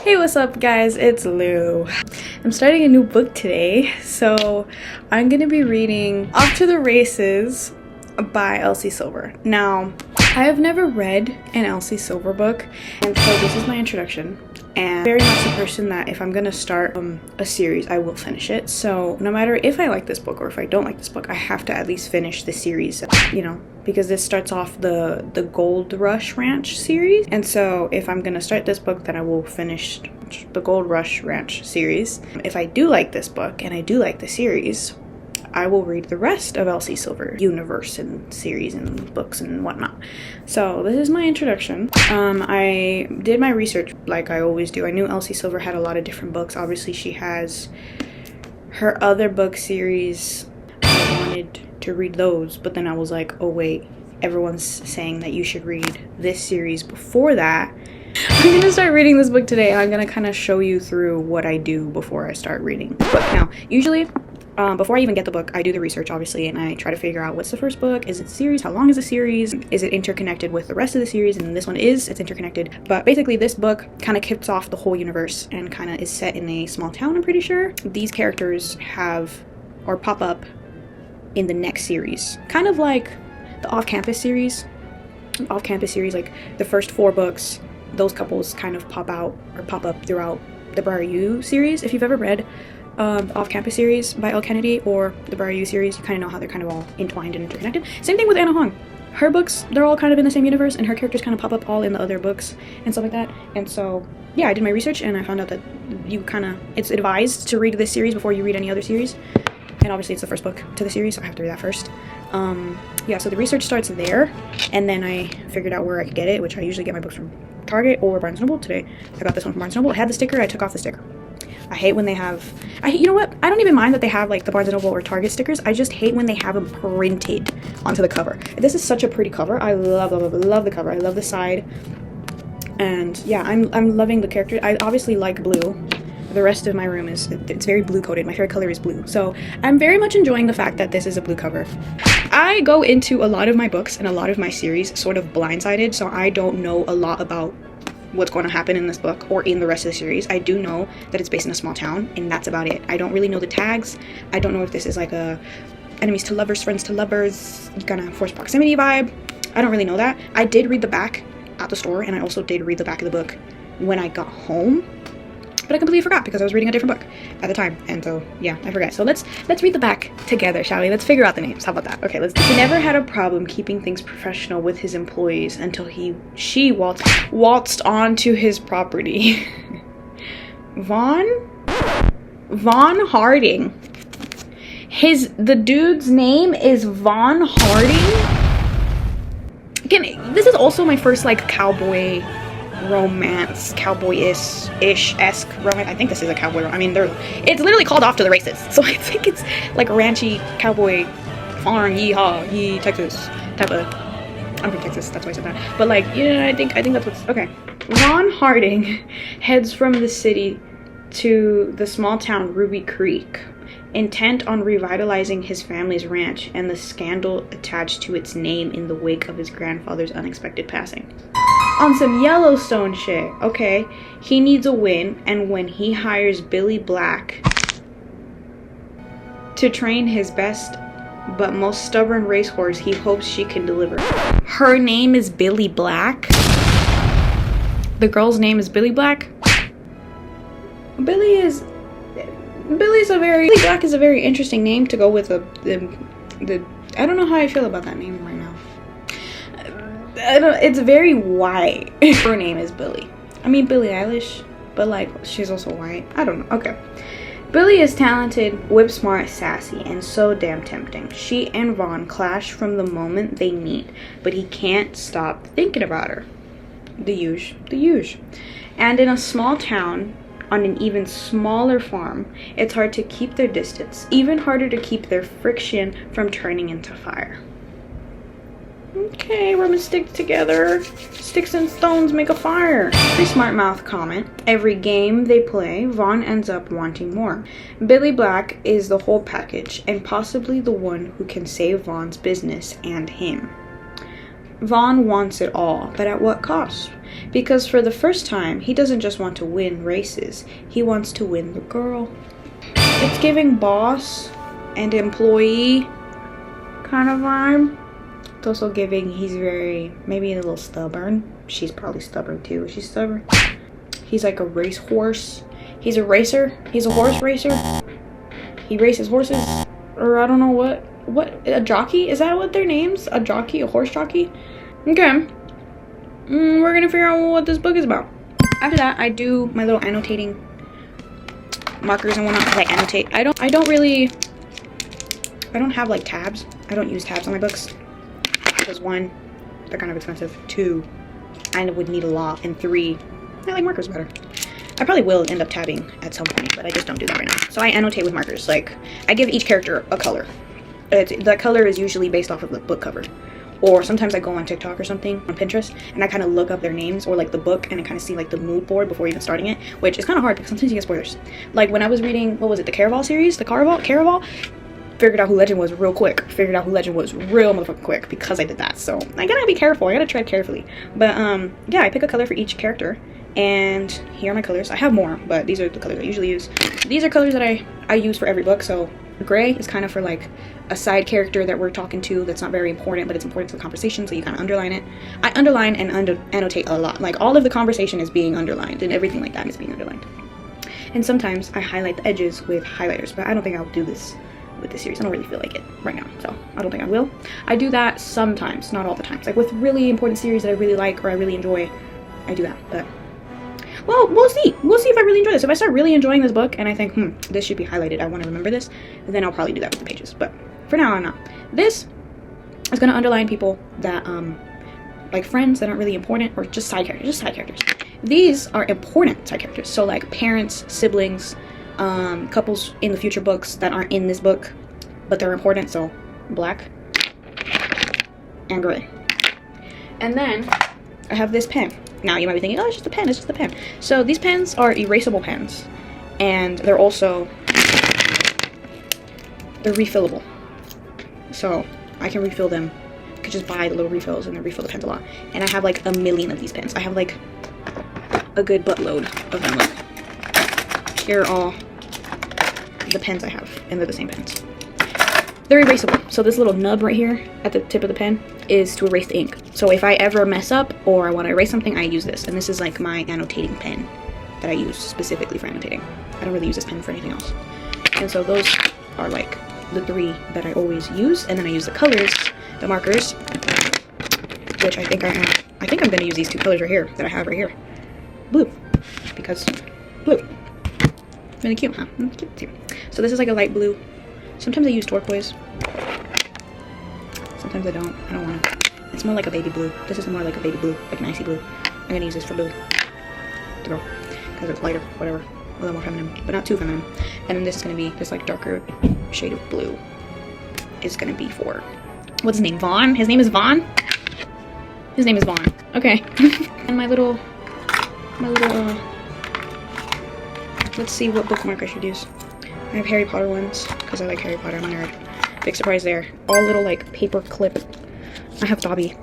Hey, what's up guys? It's Lou. I'm starting a new book today, so I'm gonna be reading Off to the Races by Elsie Silver. Now, I have never read an Elsie Silver book, and so this is my introduction. And very much the person that if I'm gonna start a series, I will finish it. So no matter if I like this book or if I don't like this book, I have to at least finish the series, you know, because this starts off the Gold Rush Ranch series. And so if I'm gonna start this book, then I will finish the Gold Rush Ranch series. If I do like this book and I do like the series, I will read the rest of Elsie Silver universe and series and books and whatnot. So this is my introduction. I did my research like I always do. I knew Elsie Silver had a lot of different books. Obviously she has her other book series. I wanted to read those, but then I was like, oh wait, everyone's saying that you should read this series before that. I'm gonna start reading this book today, and I'm gonna kind of show you through what I do before I start reading the book. Now, usually before I even get the book, I do the research, obviously, and I try to figure out what's the first book, is it a series, how long is the series, is it interconnected with the rest of the series, and this one it's interconnected. But basically this book kind of kicks off the whole universe and kind of is set in a small town, I'm pretty sure. These characters have or pop up in the next series, kind of like the off-campus series, like the first 4 books, those couples kind of pop out or pop up throughout the Briar U series. If you've ever read the Off-Campus series by Elle Kennedy or the Briar U series, you kind of know how they're kind of all entwined and interconnected. Same thing with Anna Huang. Her books, they're all kind of in the same universe, and her characters kind of pop up all in the other books and stuff like that. And so, yeah, I did my research, and I found out that it's advised to read this series before you read any other series. And obviously it's the first book to the series, so I have to read that first. Yeah, so the research starts there, and then I figured out where I could get it, which I usually get my books from Target or Barnes & Noble. Today I got this one from Barnes & Noble. It had the sticker, I took off the sticker. I hate when they have, you know what, I don't even mind that they have like the Barnes & Noble or Target stickers. I just hate when they have them printed onto the cover. This is such a pretty cover. I love the cover. I love the side. And yeah, I'm loving the character. I obviously like blue. The rest of my room it's very blue coded. My favorite color is blue. So I'm very much enjoying the fact that this is a blue cover. I go into a lot of my books and a lot of my series sort of blindsided, so I don't know a lot about what's going to happen in this book or in the rest of the series. I do know that it's based in a small town, and that's about it. I don't really know the tags. I don't know if this is like a enemies to lovers, friends to lovers, kind of forced proximity vibe. I don't really know that. I did read the back at the store, and I also did read the back of the book when I got home, but I completely forgot because I was reading a different book at the time, and so yeah, I forgot. So let's read the back together, shall we? Let's figure out the names. How about that? Okay, let's. He never had a problem keeping things professional with his employees until she waltzed onto his property. Vaughn Harding. The dude's name is Vaughn Harding. Again, this is also my first like cowboy romance, cowboy-ish-esque romance. I think this is a cowboy. I mean, it's literally called Off to the Races, so I think it's like a ranchy cowboy farm, yeehaw, yee, Texas type of. I'm from Texas, that's why I said that. But like, yeah, I think that's what's okay. Ron Harding heads from the city to the small town Ruby Creek, intent on revitalizing his family's ranch and the scandal attached to its name in the wake of his grandfather's unexpected passing. On some Yellowstone shit, okay? He needs a win, and when he hires Billy Black to train his best but most stubborn racehorse, he hopes she can deliver. Her name is Billy Black? The girl's name is Billy Black? Billy Black is a very interesting name to go with I don't know how I feel about that name right now. It's very white. Her name is Billy. I mean Billie Eilish, but like she's also white. I don't know. Okay. Billy is talented, whip smart, sassy, and so damn tempting. She and Vaughn clash from the moment they meet, but he can't stop thinking about her. The huge. And in a small town, on an even smaller farm, it's hard to keep their distance. Even harder to keep their friction from turning into fire. Okay, we're gonna stick together. Sticks and stones make a fire. Pretty smart mouth comment. Every game they play, Vaughn ends up wanting more. Billy Black is the whole package, and possibly the one who can save Vaughn's business and him. Vaughn wants it all, but at what cost? Because for the first time, he doesn't just want to win races, he wants to win the girl. It's giving boss and employee kind of vibe. It's also giving he's maybe a little stubborn. She's probably stubborn too. She's stubborn. He's like a racehorse. He's a racer. He's a horse racer. He races horses. Or I don't know what, a jockey? Is that what their names? A jockey? A horse jockey? Okay. We're gonna figure out what this book is about. After that, I do my little annotating markers and whatnot. I annotate. I don't have like tabs. I don't use tabs on my books. Because 1, they're kind of expensive. 2, I would need a lot. And 3, I like markers better. I probably will end up tabbing at some point, but I just don't do that right now. So I annotate with markers. Like, I give each character a color. That color is usually based off of the book cover. Or sometimes I go on TikTok or something, on Pinterest, and I kind of look up their names or like the book, and I kind of see like the mood board before even starting it, which is kind of hard because sometimes you get spoilers. Like when I was reading, what was it, the Caraval series? The Caraval? Figured out who Legend was real quick. Figured out who Legend was real motherfucking quick because I did that. So I gotta be careful. I gotta tread carefully. But yeah, I pick a color for each character. And here are my colors. I have more, but these are the colors I usually use. These are colors that I use for every book. So gray is kind of for like a side character that we're talking to that's not very important, but it's important to the conversation, so you kind of underline it. I underline and annotate a lot. Like all of the conversation is being underlined and everything like that is being underlined. And sometimes I highlight the edges with highlighters, but I don't think I'll do this with this series. I don't really feel like it right now, so I don't think I will. I do that sometimes, not all the times. Like with really important series that I really like or I really enjoy, I do that. But well, we'll see. We'll see if I really enjoy this. If I start really enjoying this book and I think, this should be highlighted, I want to remember this, then I'll probably do that with the pages. But for now, I'm not. This is going to underline people that, like friends that aren't really important, or just side characters. These are important side characters. So like parents, siblings, couples in the future books that aren't in this book, but they're important. So black and gray. And then I have this pen. Now you might be thinking, oh, it's just a pen, it's just a pen. So these pens are erasable pens, and they're refillable. So I can refill them. I could just buy the little refills and then refill the pens a lot. And I have like a million of these pens. I have like a good buttload of them. Look. Here are all the pens I have, and they're the same pens. They're erasable. So this little nub right here at the tip of the pen is to erase the ink. So if I ever mess up or I want to erase something, I use this. And this is like my annotating pen that I use specifically for annotating. I don't really use this pen for anything else. And so those are like the 3 that I always use. And then I use the colors, the markers, which I think I'm going to use these 2 colors right here that I have right here. Blue, because blue. Really cute, huh? Cute. So this is like a light blue. Sometimes I use turquoise. Sometimes I don't. I don't want to. It's more like a baby blue. This is more like a baby blue, like an icy blue. I'm going to use this for blue. To go. Because it's lighter, whatever. A little more feminine, but not too feminine. And then this is going to be this like darker shade of blue. Is going to be for, what's his name? Vaughn? His name is Vaughn? His name is Vaughn. Okay. And my little, let's see what bookmark I should use. I have Harry Potter ones, because I like Harry Potter, I'm a nerd. Big surprise there. All little, like, paper clip. I have Dobby.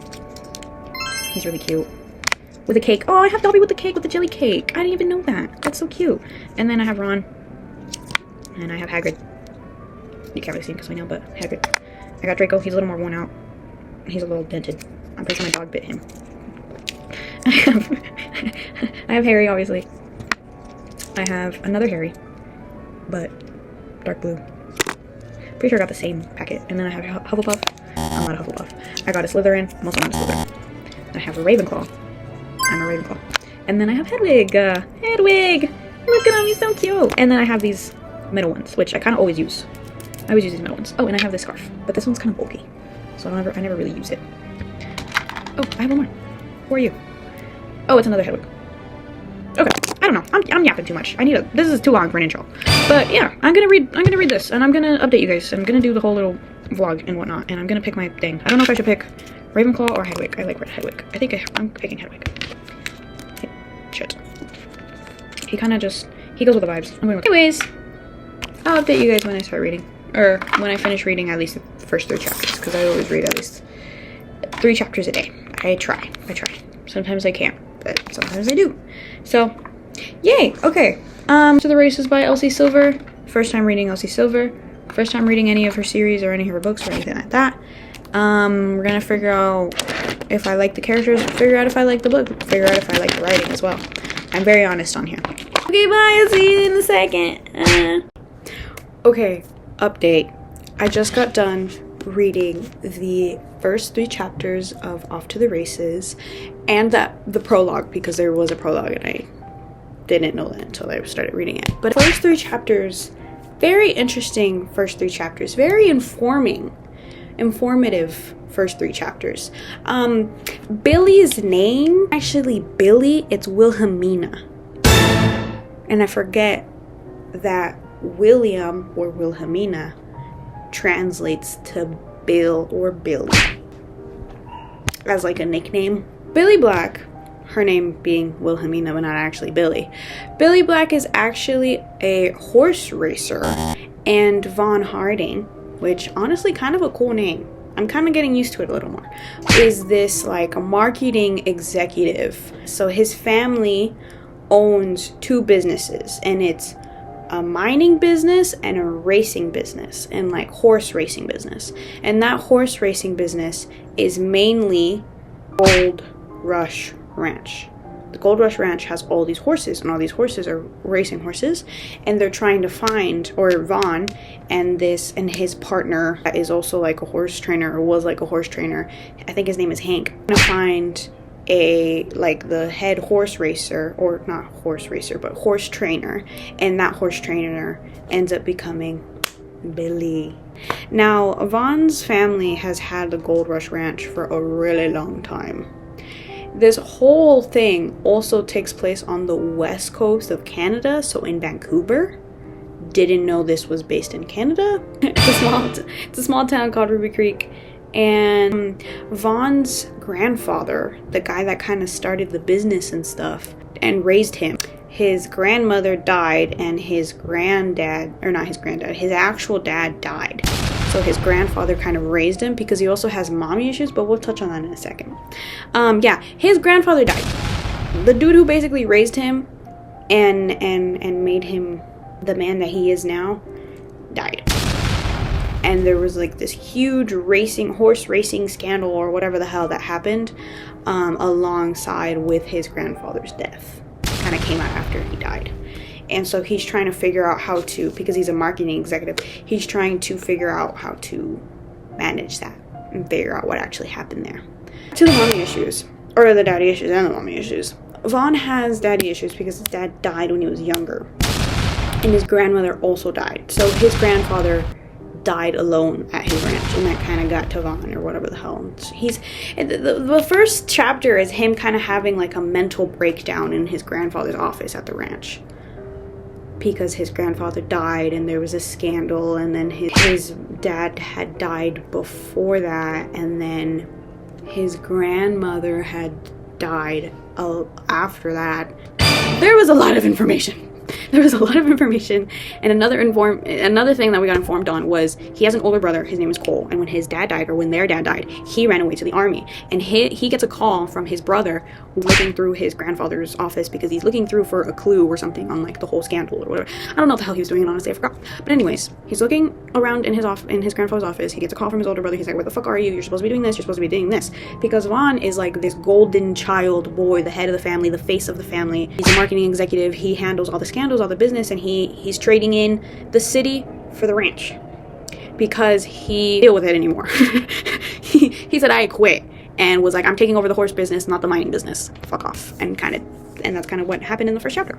He's really cute. With a cake. Oh, I have Dobby with the cake, with the jelly cake. I didn't even know that. That's so cute. And then I have Ron. And I have Hagrid. You can't really see him because I know, but Hagrid. I got Draco. He's a little more worn out. He's a little dented. I'm pretty sure my dog bit him. I have Harry, obviously. I have another Harry, but dark blue. Pretty sure I got the same packet. And then I have Hufflepuff. I'm not a Hufflepuff. I got a Slytherin. I'm also not a Slytherin. I have a Ravenclaw. I'm a Ravenclaw. And then I have Hedwig. Hedwig! Look at him, he's so cute. And then I have these middle ones, which I kind of always use. I always use these middle ones. Oh, and I have this scarf. But this one's kind of bulky. So I never really use it. Oh, I have one more. Who are you? Oh, it's another Hedwig. Okay, I don't know. I'm yapping too much. This is too long for an intro. But yeah, I'm gonna read this, and I'm gonna update you guys. I'm gonna do the whole little vlog and whatnot, and I'm gonna pick my thing. I don't know if I should pick Ravenclaw or Hedwig. I like Hedwig. I think I'm picking Hedwig. Shit. He kind of just, he goes with the vibes. Anyways, I'll update you guys when I start reading. Or when I finish reading at least the first 3 chapters, because I always read at least 3 chapters a day. I try. Sometimes I can't, but sometimes I do. So, yay. Okay. To the Races by Elsie Silver. First time reading Elsie Silver. First time reading any of her series or any of her books or anything like that. We're gonna figure out if I like the characters, figure out if I like the book, figure out if I like the writing as well. I'm very honest on here. Okay, bye. I'll see you in a second. Okay, update. I just got done reading the first 3 chapters of Off to the Races and the prologue, because there was a prologue and I didn't know that until I started reading it. But first 3 chapters, very interesting first 3 chapters, very informative first 3 chapters. Billy's name, actually Billy, it's Wilhelmina. And I forget that William or Wilhelmina translates to Bill or Billy as like a nickname. Billy Black, her name being Wilhelmina but not actually Billy. Billy Black is actually a horse racer, and Von Harding, which honestly kind of a cool name, I'm kind of getting used to it a little more, is this like a marketing executive. So his family owns 2 businesses, and it's a mining business and a racing business, and like horse racing business. And that horse racing business is mainly Gold Rush Ranch. The Gold Rush Ranch has all these horses, and all these horses are racing horses, and they're trying to find, or Vaughn and his partner that is also like a horse trainer, or was like a horse trainer, I think his name is Hank, to find the head horse racer, or not horse racer but horse trainer, and that horse trainer ends up becoming Billy. Now, Vaughn's family has had the Gold Rush Ranch for a really long time. This whole thing also takes place on the west coast of Canada, so in Vancouver. Didn't know this was based in Canada. It's a small town called Ruby Creek. And Vaughn's grandfather, the guy that kind of started the business and stuff and raised him, his grandmother died, and his actual dad died. So his grandfather kind of raised him, because he also has mommy issues, but we'll touch on that in a second. Yeah, his grandfather died. The dude who basically raised him and made him the man that he is now died. And there was like this huge horse racing scandal or whatever the hell that happened alongside with his grandfather's death. Kind of came out after he died. And so he's trying to figure out how to, because he's a marketing executive, he's trying to figure out how to manage that and figure out what actually happened there. To the mommy issues, or the daddy issues and the mommy issues. Vaughn has daddy issues because his dad died when he was younger. And his grandmother also died. So his grandfather died alone at his ranch, and that kind of got to Vaughn, or whatever the hell. The first chapter is him kind of having like a mental breakdown in his grandfather's office at the ranch, because his grandfather died and there was a scandal, and then his dad had died before that, and then his grandmother had died after that. There was a lot of information. And another thing that we got informed on was he has an older brother. His name is Cole, and when his dad died, or when their dad died, he ran away to the army, and he gets a call from his brother looking through his grandfather's office, because he's looking through for a clue or something on like the whole scandal or whatever. I don't know what the hell he was doing, honestly, I forgot. But anyways, he's looking around in his grandfather's office. He gets a call from his older brother. He's like, where the fuck are you? You're supposed to be doing this, you're supposed to be doing this. Because Vaughn is like this golden child boy, the head of the family, the face of the family. He's a marketing executive. He handles all the scandals, all the business, and he's trading in the city for the ranch, because he can't deal with it anymore. he said, I quit, and was like, I'm taking over the horse business, not the mining business. Fuck off. And that's kind of what happened in the first chapter.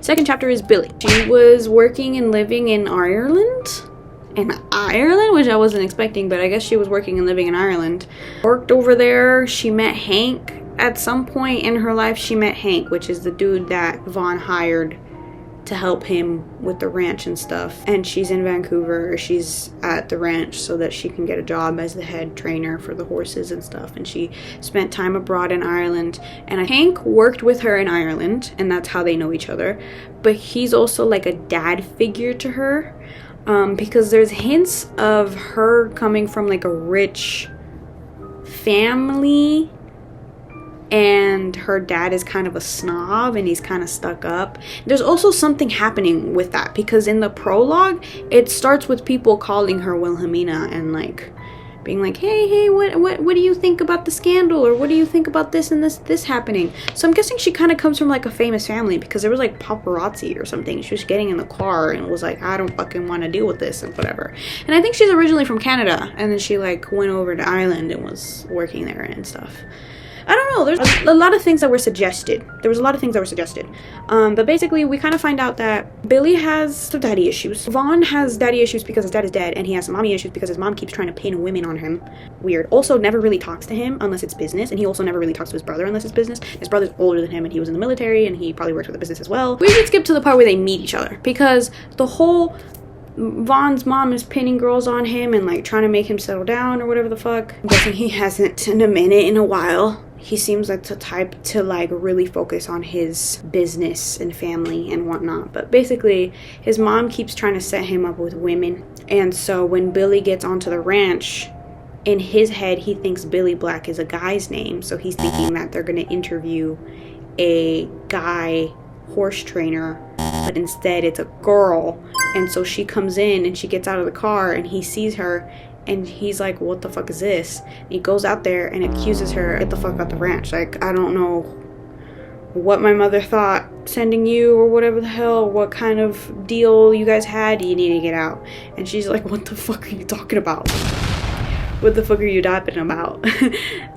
Second chapter is Billy. She was working and living in Ireland, which I wasn't expecting, but I guess she was working and living in Ireland. Worked over there. She met Hank. At some point in her life, she met Hank, which is the dude that Vaughn hired to help him with the ranch and stuff. And she's in Vancouver. She's at the ranch so that she can get a job as the head trainer for the horses and stuff. And she spent time abroad in Ireland. And Hank worked with her in Ireland, and that's how they know each other. But he's also like a dad figure to her, because there's hints of her coming from like a rich family, and her dad is kind of a snob and he's kind of stuck up. There's also something happening with that, because in the prologue it starts with people calling her Wilhelmina and like being like, hey, what do you think about the scandal, or what do you think about this and this happening? So I'm guessing she kind of comes from like a famous family, because there was like paparazzi or something. She was getting in the car and was like, I don't fucking want to deal with this and whatever. And I think she's originally from Canada, and then she like went over to Ireland and was working there and stuff. I don't know, there's a lot of things that were suggested. There was a lot of things that were suggested. But basically, we kind of find out that Billy has some daddy issues. Vaughn has daddy issues because his dad is dead, and he has some mommy issues because his mom keeps trying to pin women on him. Weird. Also, never really talks to him unless it's business, and he also never really talks to his brother unless it's business. His brother's older than him, and he was in the military, and he probably works with the business as well. We should skip to the part where they meet each other, because the whole Vaughn's mom is pinning girls on him and like trying to make him settle down or whatever the fuck. I'm guessing he hasn't in a while. He seems like the type to like really focus on his business and family and whatnot. But basically, his mom keeps trying to set him up with women. And so when Billy gets onto the ranch, in his head, he thinks Billy Black is a guy's name. So he's thinking that they're going to interview a guy horse trainer, but instead it's a girl. And so she comes in and she gets out of the car and he sees her. And he's like, what the fuck is this? And he goes out there and accuses her, get the fuck out the ranch. Like, I don't know what my mother thought sending you or whatever the hell, what kind of deal you guys had. You need to get out. And she's like, what the fuck are you talking about? What the fuck are you talking about?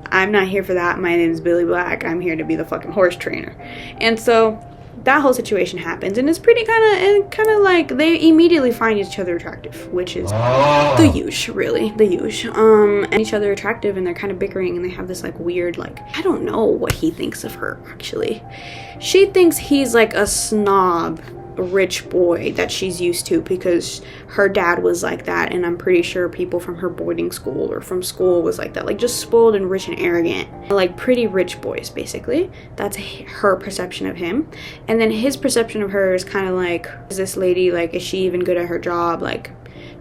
I'm not here for that. My name is Billy Black. I'm here to be the fucking horse trainer. And so that whole situation happens, and it's pretty kind of like they immediately find each other attractive, which is the huge, really, the huge. And each other attractive, and they're kind of bickering, and they have this like weird, like, I don't know what he thinks of her actually. She thinks he's like a snob rich boy that she's used to because her dad was like that, and I'm pretty sure people from her boarding school or from school was like that, like just spoiled and rich and arrogant, like pretty rich boys basically. That's her perception of him. And then his perception of her is kind of like, is this lady, like, is she even good at her job? Like,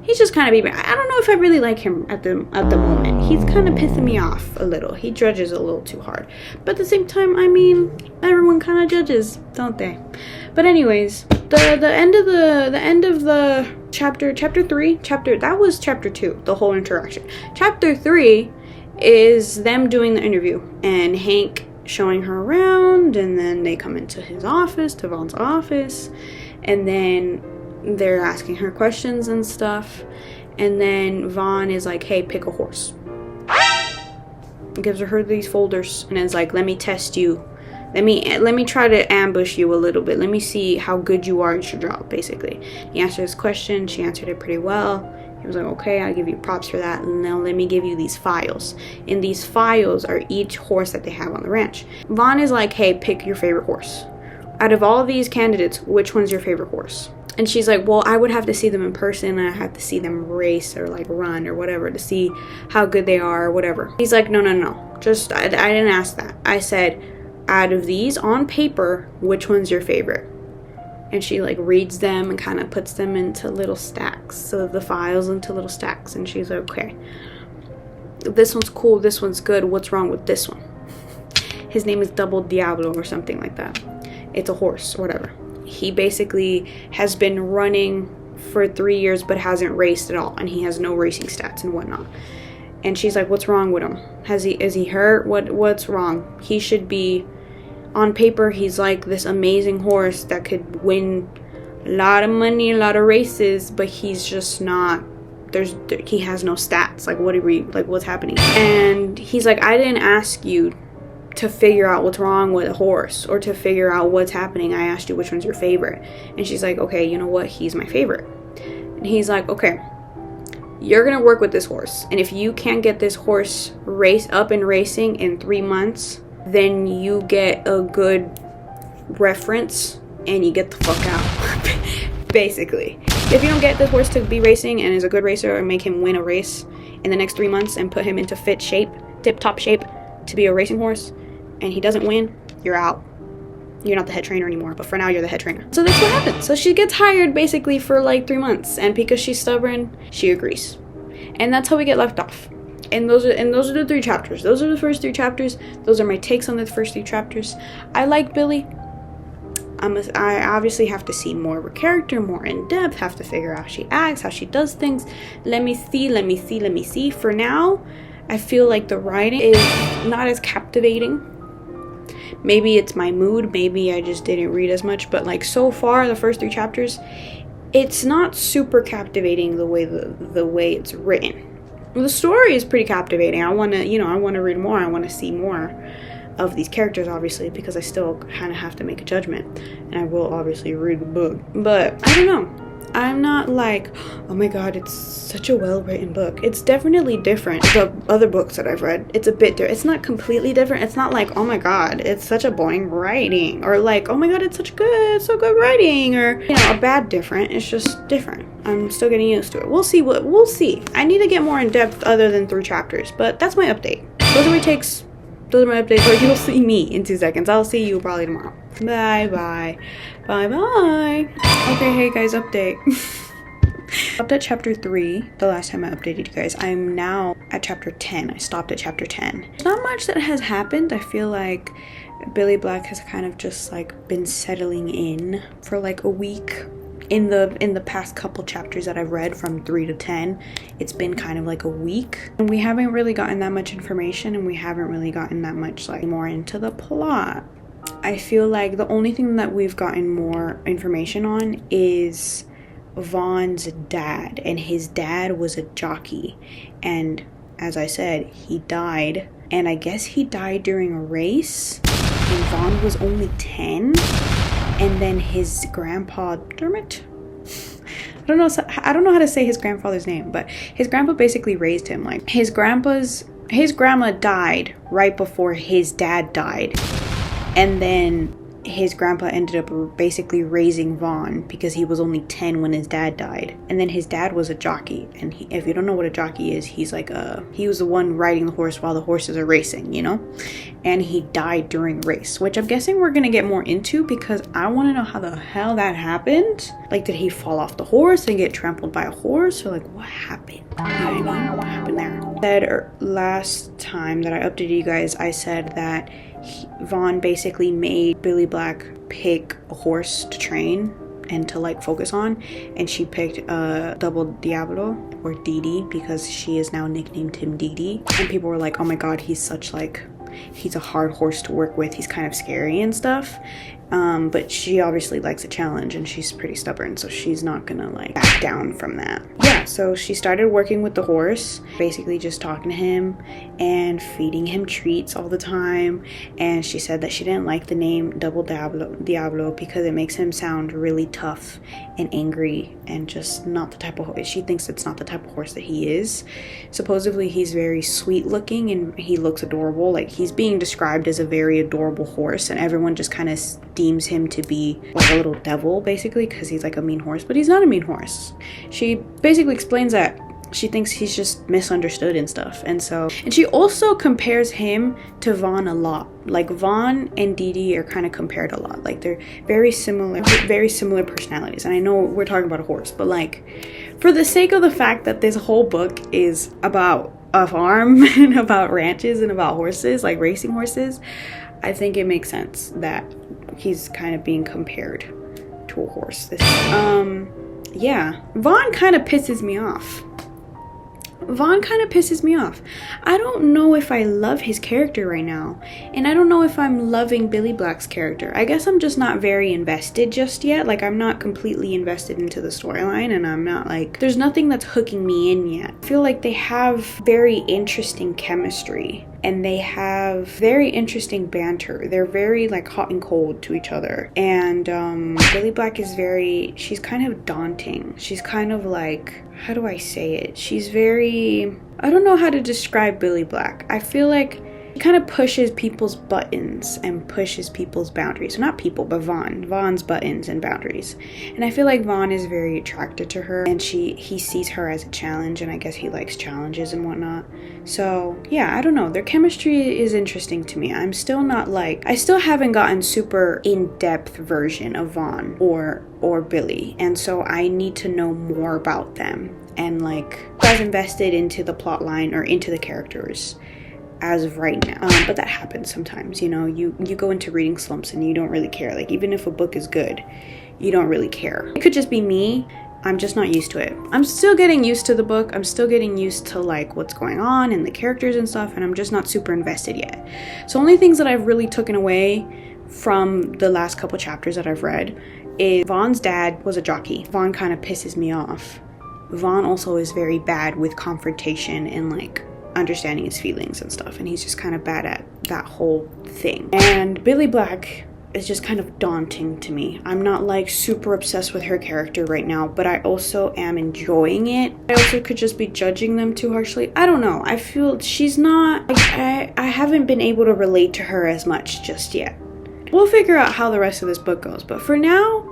he's just kind of being, I don't know if I really like him at the moment. He's kind of pissing me off a little. He judges a little too hard, but at the same time, I mean, everyone kind of judges, don't they? But anyways, the end of the chapter 3, that was chapter 2, the whole interaction. Chapter 3 is them doing the interview and Hank showing her around, and then they come into his office, to Vaughn's office, and then they're asking her questions and stuff, and then Vaughn is like, hey, pick a horse. Gives her these folders and is like, let me test you. Let me try to ambush you a little bit. Let me see how good you are at your job, basically. He answered his question. She answered it pretty well. He was like, okay, I'll give you props for that. Now let me give you these files. And these files are each horse that they have on the ranch. Vaughn is like, hey, pick your favorite horse. Out of all these candidates, which one's your favorite horse? And she's like, well, I would have to see them in person, and I have to see them race or like run or whatever to see how good they are or whatever. He's like, no. Just, I didn't ask that. I said, out of these on paper, which one's your favorite? And she like reads them and kind of puts them into little stacks. So the files into little stacks. And she's like, okay, this one's cool. This one's good. What's wrong with this one? His name is Double Diablo or something like that. It's a horse or whatever. He basically has been running for 3 years but hasn't raced at all, and he has no racing stats and whatnot. And she's like, what's wrong with him? Is he hurt? What's wrong? He should be, on paper, he's like this amazing horse that could win a lot of money, a lot of races, but he's just not, he has no stats. Like, what's happening? And he's like, I didn't ask you to figure out what's wrong with a horse or to figure out what's happening. I asked you which one's your favorite. And she's like, okay, you know what? He's my favorite. And he's like, okay, you're gonna work with this horse, and if you can't get this horse up and racing in 3 months, then you get a good reference and you get the fuck out. Basically, if you don't get this horse to be racing and is a good racer, or make him win a race in the next 3 months and put him into tip-top shape to be a racing horse, and he doesn't win, you're out. You're not the head trainer anymore, but for now you're the head trainer. So that's what happens. So she gets hired basically for like 3 months, and because she's stubborn, she agrees. And that's how we get left off. And those are the 3 chapters. Those are the first 3 chapters. Those are my takes on the first 3 chapters. I like Billy. I obviously have to see more of her character, more in depth, have to figure out how she acts, how she does things. Let me see. For now, I feel like the writing is not as captivating. Maybe it's my mood, maybe I just didn't read as much, but like so far, the first 3 chapters, it's not super captivating the way it's written. The story is pretty captivating. I want to read more. I want to see more of these characters, obviously, because I still kind of have to make a judgment, and I will obviously read the book. But I don't know. I'm not like, oh my god, it's such a well-written book. It's definitely different. The other books that I've read, it's a bit different. It's not completely different. It's not like, oh my god, it's such a boring writing, or like, oh my god, it's so good writing, or a bad different. It's just different. I'm still getting used to it. We'll see. I need to get more in depth other than 3 chapters, but that's my update. Those are my takes. Those are my updates. Or you'll see me in 2 seconds. I'll see you probably tomorrow. Bye. Okay, hey guys, update. Stopped at chapter 3 the last time I updated you guys. I'm now at chapter 10. I stopped at chapter 10. There's not much that has happened. I feel like Billy Black has kind of just like been settling in for like a week. In the past couple chapters that I've read from 3 to 10, it's been kind of like a week, and we haven't really gotten that much information, and we haven't really gotten that much like more into the plot. I feel like the only thing that we've gotten more information on is Vaughn's dad, and his dad was a jockey, and as I said, he died, and I guess he died during a race, and Vaughn was only 10. And then his grandpa, Dermot? I don't know how to say his grandfather's name, but his grandpa basically raised him. Like his grandma died right before his dad died. And then his grandpa ended up basically raising Vaughn because he was only 10 when his dad died. And then his dad was a jockey, and if you don't know what a jockey is, he was the one riding the horse while the horses are racing, and he died during the race, which I'm guessing we're gonna get more into because I want to know how the hell that happened. Like, did he fall off the horse and get trampled by a horse, or like what happened? You know what I mean? What happened there? Last time that I updated you guys, I said that Vaughn basically made Billy Black pick a horse to train and to like focus on, and she picked Double Diablo, or Didi, because she is now nicknamed him Didi, and people were like, oh my god, he's a hard horse to work with, he's kind of scary and stuff. But she obviously likes a challenge, and she's pretty stubborn, so she's not gonna like back down from that. Yeah, so she started working with the horse, basically just talking to him and feeding him treats all the time. And she said that she didn't like the name Double Diablo because it makes him sound really tough and angry, and just not the type of horse. She thinks it's not the type of horse that he is. Supposedly he's very sweet looking and he looks adorable. Like, he's being described as a very adorable horse, and everyone just kind of deems him to be like a little devil, basically, because he's like a mean horse, but he's not a mean horse. She basically explains that she thinks he's just misunderstood and stuff, and she also compares him to Vaughn a lot. Like, Vaughn and Didi are kind of compared a lot. Like, they're very similar personalities. And I know we're talking about a horse, but like, for the sake of the fact that this whole book is about a farm and about ranches and about horses, like racing horses, I think it makes sense that he's kind of being compared to a horse. Yeah, Vaughn kind of pisses me off. I don't know if I love his character right now, and I don't know if I'm loving Billy Black's character. I guess I'm just not very invested just yet. Like, I'm not completely invested into the storyline, and I'm not like, there's nothing that's hooking me in yet. I feel like they have very interesting chemistry, and they have very interesting banter. They're very like hot and cold to each other. And Billy Black is she's kind of daunting. She's kind of like, how do I say it? She's very, I don't know how to describe Billy Black. I feel like he kind of pushes people's buttons and pushes people's boundaries. So not people, but Vaughn's buttons and boundaries. And I feel like Vaughn is very attracted to her, and he sees her as a challenge, and I guess he likes challenges and whatnot. So yeah, I don't know, their chemistry is interesting to me. I still haven't gotten super in-depth version of Vaughn or Billy, and so I need to know more about them and like as invested into the plot line or into the characters as of right now. But that happens sometimes, you know, you go into reading slumps and you don't really care. Like, even if a book is good, you don't really care. It could just be me. I'm just not used to it. I'm still getting used to the book. I'm still getting used to like what's going on and the characters and stuff, and I'm just not super invested yet. So only things that I've really taken away from the last couple chapters that I've read is Vaughn's dad was a jockey. Vaughn kind of pisses me off. Vaughn also is very bad with confrontation and like understanding his feelings and stuff, and he's just kind of bad at that whole thing. And Billy Black is just kind of daunting to me. I'm not like super obsessed with her character right now, but I also am enjoying it. I also could just be judging them too harshly. I don't know. I feel she's not, I haven't been able to relate to her as much just yet. We'll figure out how the rest of this book goes, but for now,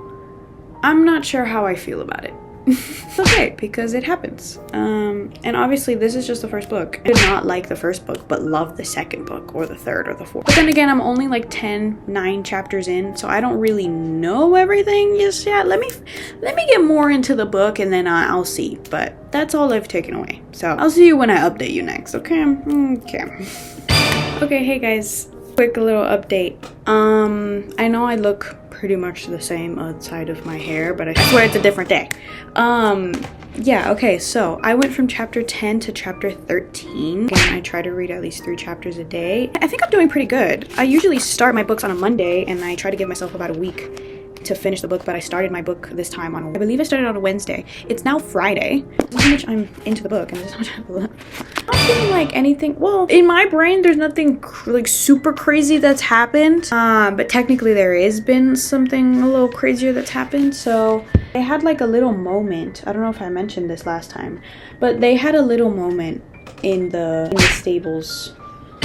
I'm not sure how I feel about it. It's okay, because it happens. And obviously this is just the first book. I did not like the first book, but love the second book, or the third, or the fourth. But then again, I'm only like 9 chapters in, so I don't really know everything just yet. Let me get more into the book, and then I'll see. But that's all I've taken away. So I'll see you when I update you next, okay? Okay, hey guys. Quick little update. I know I look pretty much the same outside of my hair, but I swear it's a different day. Yeah, okay, so I went from chapter 10 to chapter 13. Again, I try to read at least 3 chapters a day. I think I'm doing pretty good. I usually start my books on a Monday, and I try to give myself about a week to finish the book, but I started my book this time on, I believe I started on a Wednesday. It's now Friday. This is how much I'm into the book, and this is how much I love. I'm not feeling like anything, well, in my brain, there's nothing like super crazy that's happened, but technically there has been something a little crazier that's happened. So they had like a little moment, I don't know if I mentioned this last time, but they had a little moment in the stables.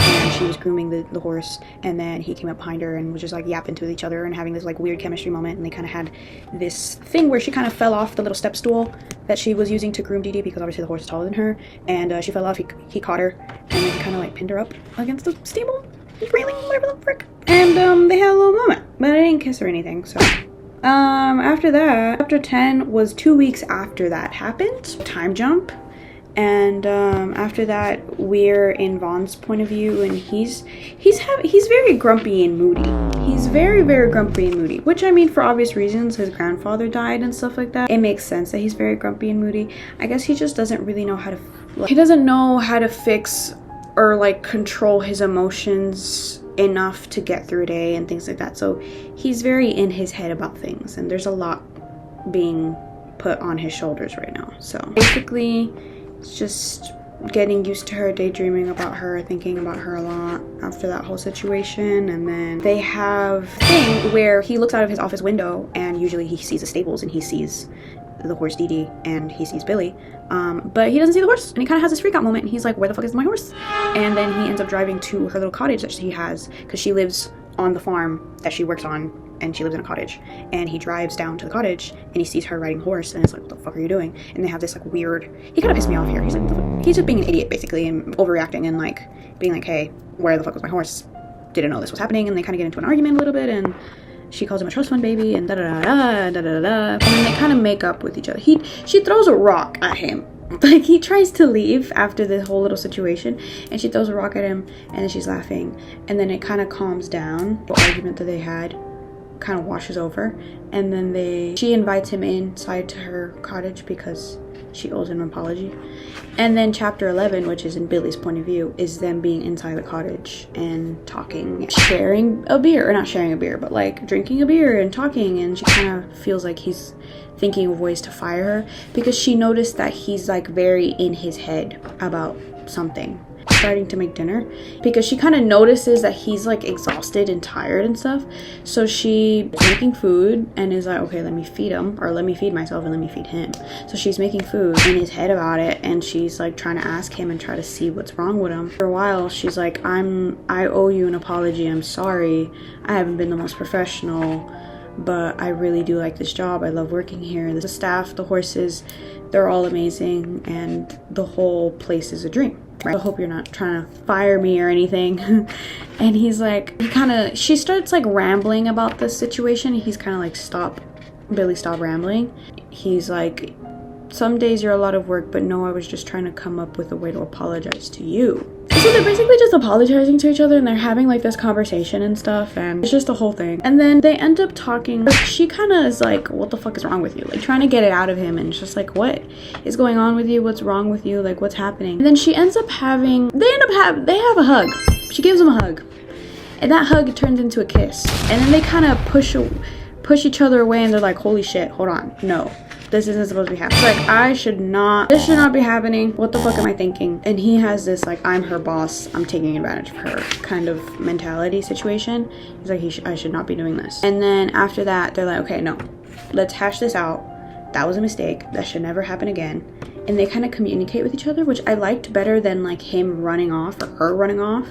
And she was grooming the horse, and then he came up behind her and was just like yapping to each other and having this like weird chemistry moment. And they kind of had this thing where she kind of fell off the little step stool that she was using to groom Dee Dee, because obviously the horse is taller than her, and she fell off. He caught her, and then he kind of like pinned her up against the stable railing, whatever the frick, and they had a little moment, but I didn't kiss or anything. So after that, chapter 10 was 2 weeks after that happened. Time jump. And after that, we're in Vaughn's point of view, and he's very grumpy and moody. He's very, very grumpy and moody, which, I mean, for obvious reasons, his grandfather died and stuff like that. It makes sense that he's very grumpy and moody. I guess he just doesn't really know how to, he doesn't know how to fix or like control his emotions enough to get through a day and things like that. So he's very in his head about things, and there's a lot being put on his shoulders right now. So basically, it's just getting used to her, daydreaming about her, thinking about her a lot after that whole situation. And then they have a thing where he looks out of his office window, and usually he sees the stables and he sees the horse Dee Dee and he sees Billy, but he doesn't see the horse, and he kind of has this freak out moment, and he's like, where the fuck is my horse? And then he ends up driving to her little cottage that she has, because she lives on the farm that she works on, and she lives in a cottage. And he drives down to the cottage, and he sees her riding a horse, and it's like, what the fuck are you doing? And they have this like weird, he kind of pissed me off here. He's like, he's just being an idiot basically, and overreacting, and like being like, hey, where the fuck was my horse? Didn't know this was happening. And they kind of get into an argument a little bit, and she calls him a trust fund baby, and da da da da da da. And then they kind of make up with each other. She throws a rock at him. Like, he tries to leave after this whole little situation, and she throws a rock at him, and then she's laughing, and then it kind of calms down. The argument that they had kind of washes over, and then she invites him inside to her cottage because she owes him an apology. And then chapter 11, which is in Billy's point of view, is them being inside the cottage and talking, sharing a beer, or not sharing a beer, but like drinking a beer and talking. And she kind of feels like he's thinking of ways to fire her, because she noticed that he's like very in his head about something. starting to make dinner because she kind of notices that he's like exhausted and tired and stuff. So she's making food and is like, okay, let me feed him, or let me feed myself and let me feed him. So she's making food in his head about it, and she's like trying to ask him and try to see what's wrong with him. For a while she's like, I owe you an apology, I'm sorry, I haven't been the most professional, but I really do like this job. I love working here. The staff, the horses, they're all amazing, and the whole place is a dream. Right? I hope you're not trying to fire me or anything. And he's like, she starts like rambling about this situation. He's kind of like, Billy, stop rambling. He's like, some days you're a lot of work, but no, I was just trying to come up with a way to apologize to you. So they're basically just apologizing to each other, and they're having like this conversation and stuff, and it's just a whole thing. And then they end up talking. She kind of is like, what the fuck is wrong with you? Like trying to get it out of him, and it's just like, what is going on with you? What's wrong with you? Like, what's happening? And then she ends up they have a hug. She gives him a hug, and that hug turns into a kiss. And then they kind of push each other away, and they're like, holy shit, hold on, no. This isn't supposed to be happening. It's like, this should not be happening. What the fuck am I thinking? And he has this like, I'm her boss, I'm taking advantage of her kind of mentality situation. He's like, I should not be doing this. And then after that, they're like, okay, no, let's hash this out. That was a mistake. That should never happen again. And they kind of communicate with each other, which I liked better than like him running off or her running off,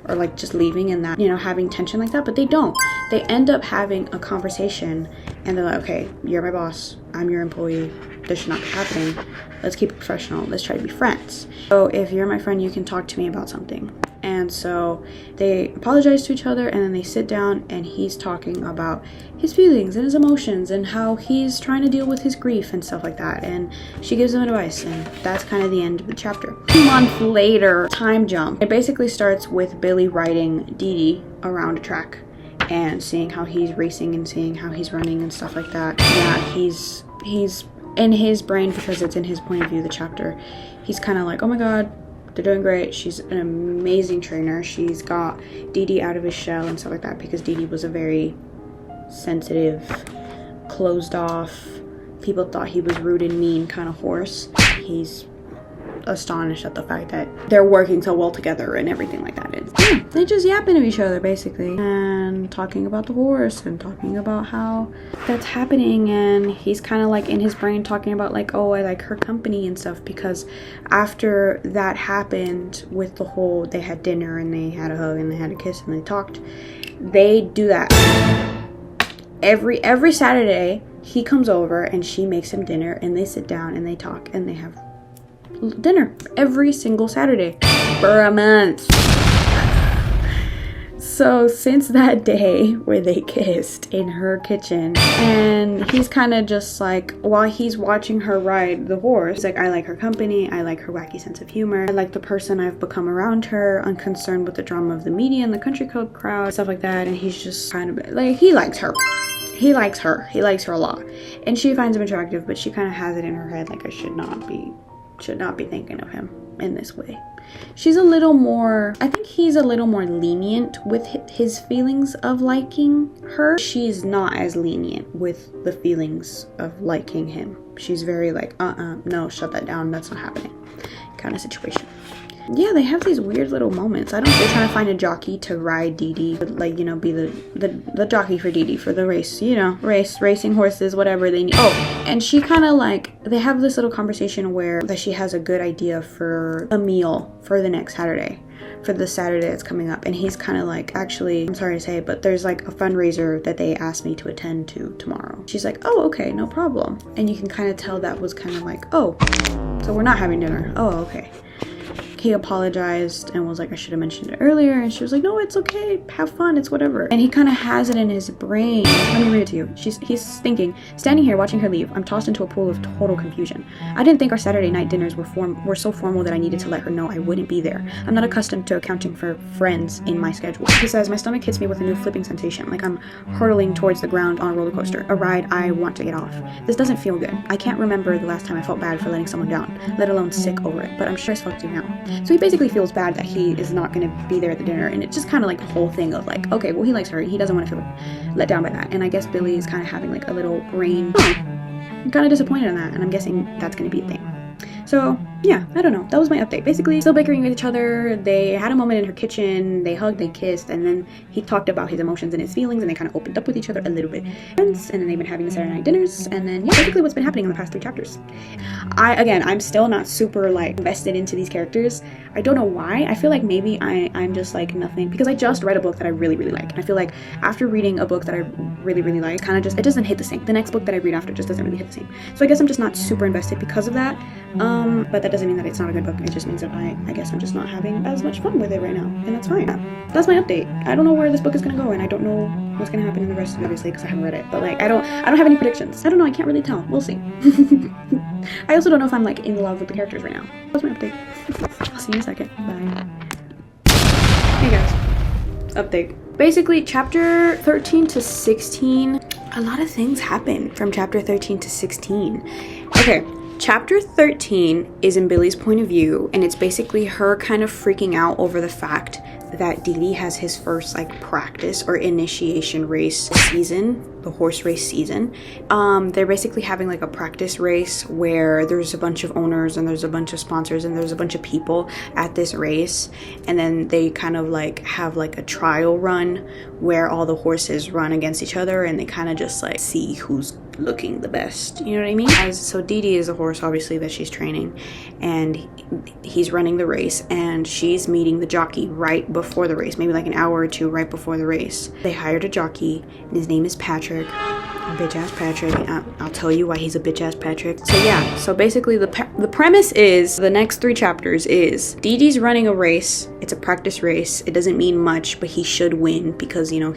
or like just leaving and that, you know, having tension like that. But they don't. They end up having a conversation, and they're like, okay, you're my boss, I'm your employee, this should not be happening, let's keep it professional, let's try to be friends. So if you're my friend, you can talk to me about something. And so they apologize to each other, and then they sit down, and he's talking about his feelings and his emotions and how he's trying to deal with his grief and stuff like that. And she gives him advice, and that's kind of the end of the chapter. 2 months later, time jump. It basically starts with Billy riding Dee Dee around a track and seeing how he's racing and seeing how he's running and stuff like that. Yeah, he's in his brain, because it's in his point of view, the chapter, he's kind of like, oh my god, they're doing great. She's an amazing trainer. She's got Dee Dee out of his shell and stuff like that, because Dee Dee was a very sensitive, closed off, people thought he was rude and mean kind of horse. He's astonished at the fact that they're working so well together and everything like that. They just yapping to each other basically, and talking about the horse and talking about how that's happening. And he's kind of like in his brain talking about like, oh, I like her company and stuff, because after that happened with the whole, they had dinner and they had a hug and they had a kiss and they talked. They do that every Saturday. He comes over and she makes him dinner, and they sit down and they talk and they have dinner every single Saturday for a month. So since that day where they kissed in her kitchen, and he's kind of just like, while he's watching her ride the horse, he's like, I like her company, I like her wacky sense of humor, I like the person I've become around her, unconcerned with the drama of the media and the country club crowd, stuff like that. And he's just kind of like, he likes her a lot, and she finds him attractive, but she kind of has it in her head like, I should not be thinking of him in this way. She's a little more, I think he's a little more lenient with his feelings of liking her. She's not as lenient with the feelings of liking him. She's very like, no, shut that down, that's not happening kind of situation. Yeah, they have these weird little moments. I don't know, they're trying to find a jockey to ride Dee Dee, like, you know, be the jockey for Dee Dee for the race, you know, racing horses, whatever they need. Oh, and she kind of like, they have this little conversation where that she has a good idea for a meal for the next Saturday, for the Saturday that's coming up. And he's kind of like, actually, I'm sorry to say, but there's like a fundraiser that they asked me to attend to tomorrow. She's like, oh, okay, no problem. And you can kind of tell that was kind of like, oh, so we're not having dinner. Oh, okay. He apologized and was like, I should have mentioned it earlier. And she was like, no, it's okay, have fun, it's whatever. And he kind of has it in his brain. Let me read it to you. He's thinking, standing here watching her leave, I'm tossed into a pool of total confusion. I didn't think our Saturday night dinners were so formal that I needed to let her know I wouldn't be there. I'm not accustomed to accounting for friends in my schedule. He says, my stomach hits me with a new flipping sensation, like I'm hurtling towards the ground on a roller coaster, a ride I want to get off. This doesn't feel good. I can't remember the last time I felt bad for letting someone down, let alone sick over it, but I'm sure as fuck do now. So he basically feels bad that he is not going to be there at the dinner, and it's just kind of like the whole thing of like, okay, well, he likes her, he doesn't want to feel let down by that. And I guess Billy is kind of having like a little brain, I'm kind of disappointed in that, and I'm guessing that's going to be a thing. So yeah, I don't know. That was my update. Basically, still bickering with each other. They had a moment in her kitchen. They hugged, they kissed, and then he talked about his emotions and his feelings, and they kind of opened up with each other a little bit. And then they've been having the Saturday night dinners, and then yeah, basically what's been happening in the past 3 chapters. I'm still not super like invested into these characters. I don't know why. I feel like maybe I'm just like nothing, because I just read a book that I really like, and I feel like after reading a book that I really like, kind of just, it doesn't hit the same. The next book that I read after just doesn't really hit the same. So I guess I'm just not super invested because of that. But that doesn't mean that it's not a good book. It just means that I guess I'm just not having as much fun with it right now, and that's fine. That's my update. I don't know where this book is gonna go, and I don't know what's gonna happen in the rest of it, obviously, because I haven't read it. But like, I don't have any predictions. I don't know. I can't really tell. We'll see. I also don't know if I'm like in love with the characters right now. That's my update. I'll see you in a second. Bye. Hey guys. Update. Basically, chapter 13 to 16, a lot of things happen from chapter 13 to 16. Okay. Chapter 13 is in Billy's point of view, and it's basically her kind of freaking out over the fact that Didi has his first like practice or initiation race season, the horse race season. They're basically having like a practice race where there's a bunch of owners and there's a bunch of sponsors and there's a bunch of people at this race, and then they kind of like have like a trial run where all the horses run against each other, and they kind of just like see who's looking the best, you know what I mean? So Didi is a horse obviously that she's training, and he's running the race, and she's meeting the jockey right before the race, maybe like an hour or 2 right before the race. They hired a jockey, and his name is Patrick, a bitch ass Patrick. I'll tell you why he's a bitch ass Patrick. So yeah, so basically the premise is, the next 3 chapters is Didi's running a race. It's a practice race. It doesn't mean much, but he should win because, you know,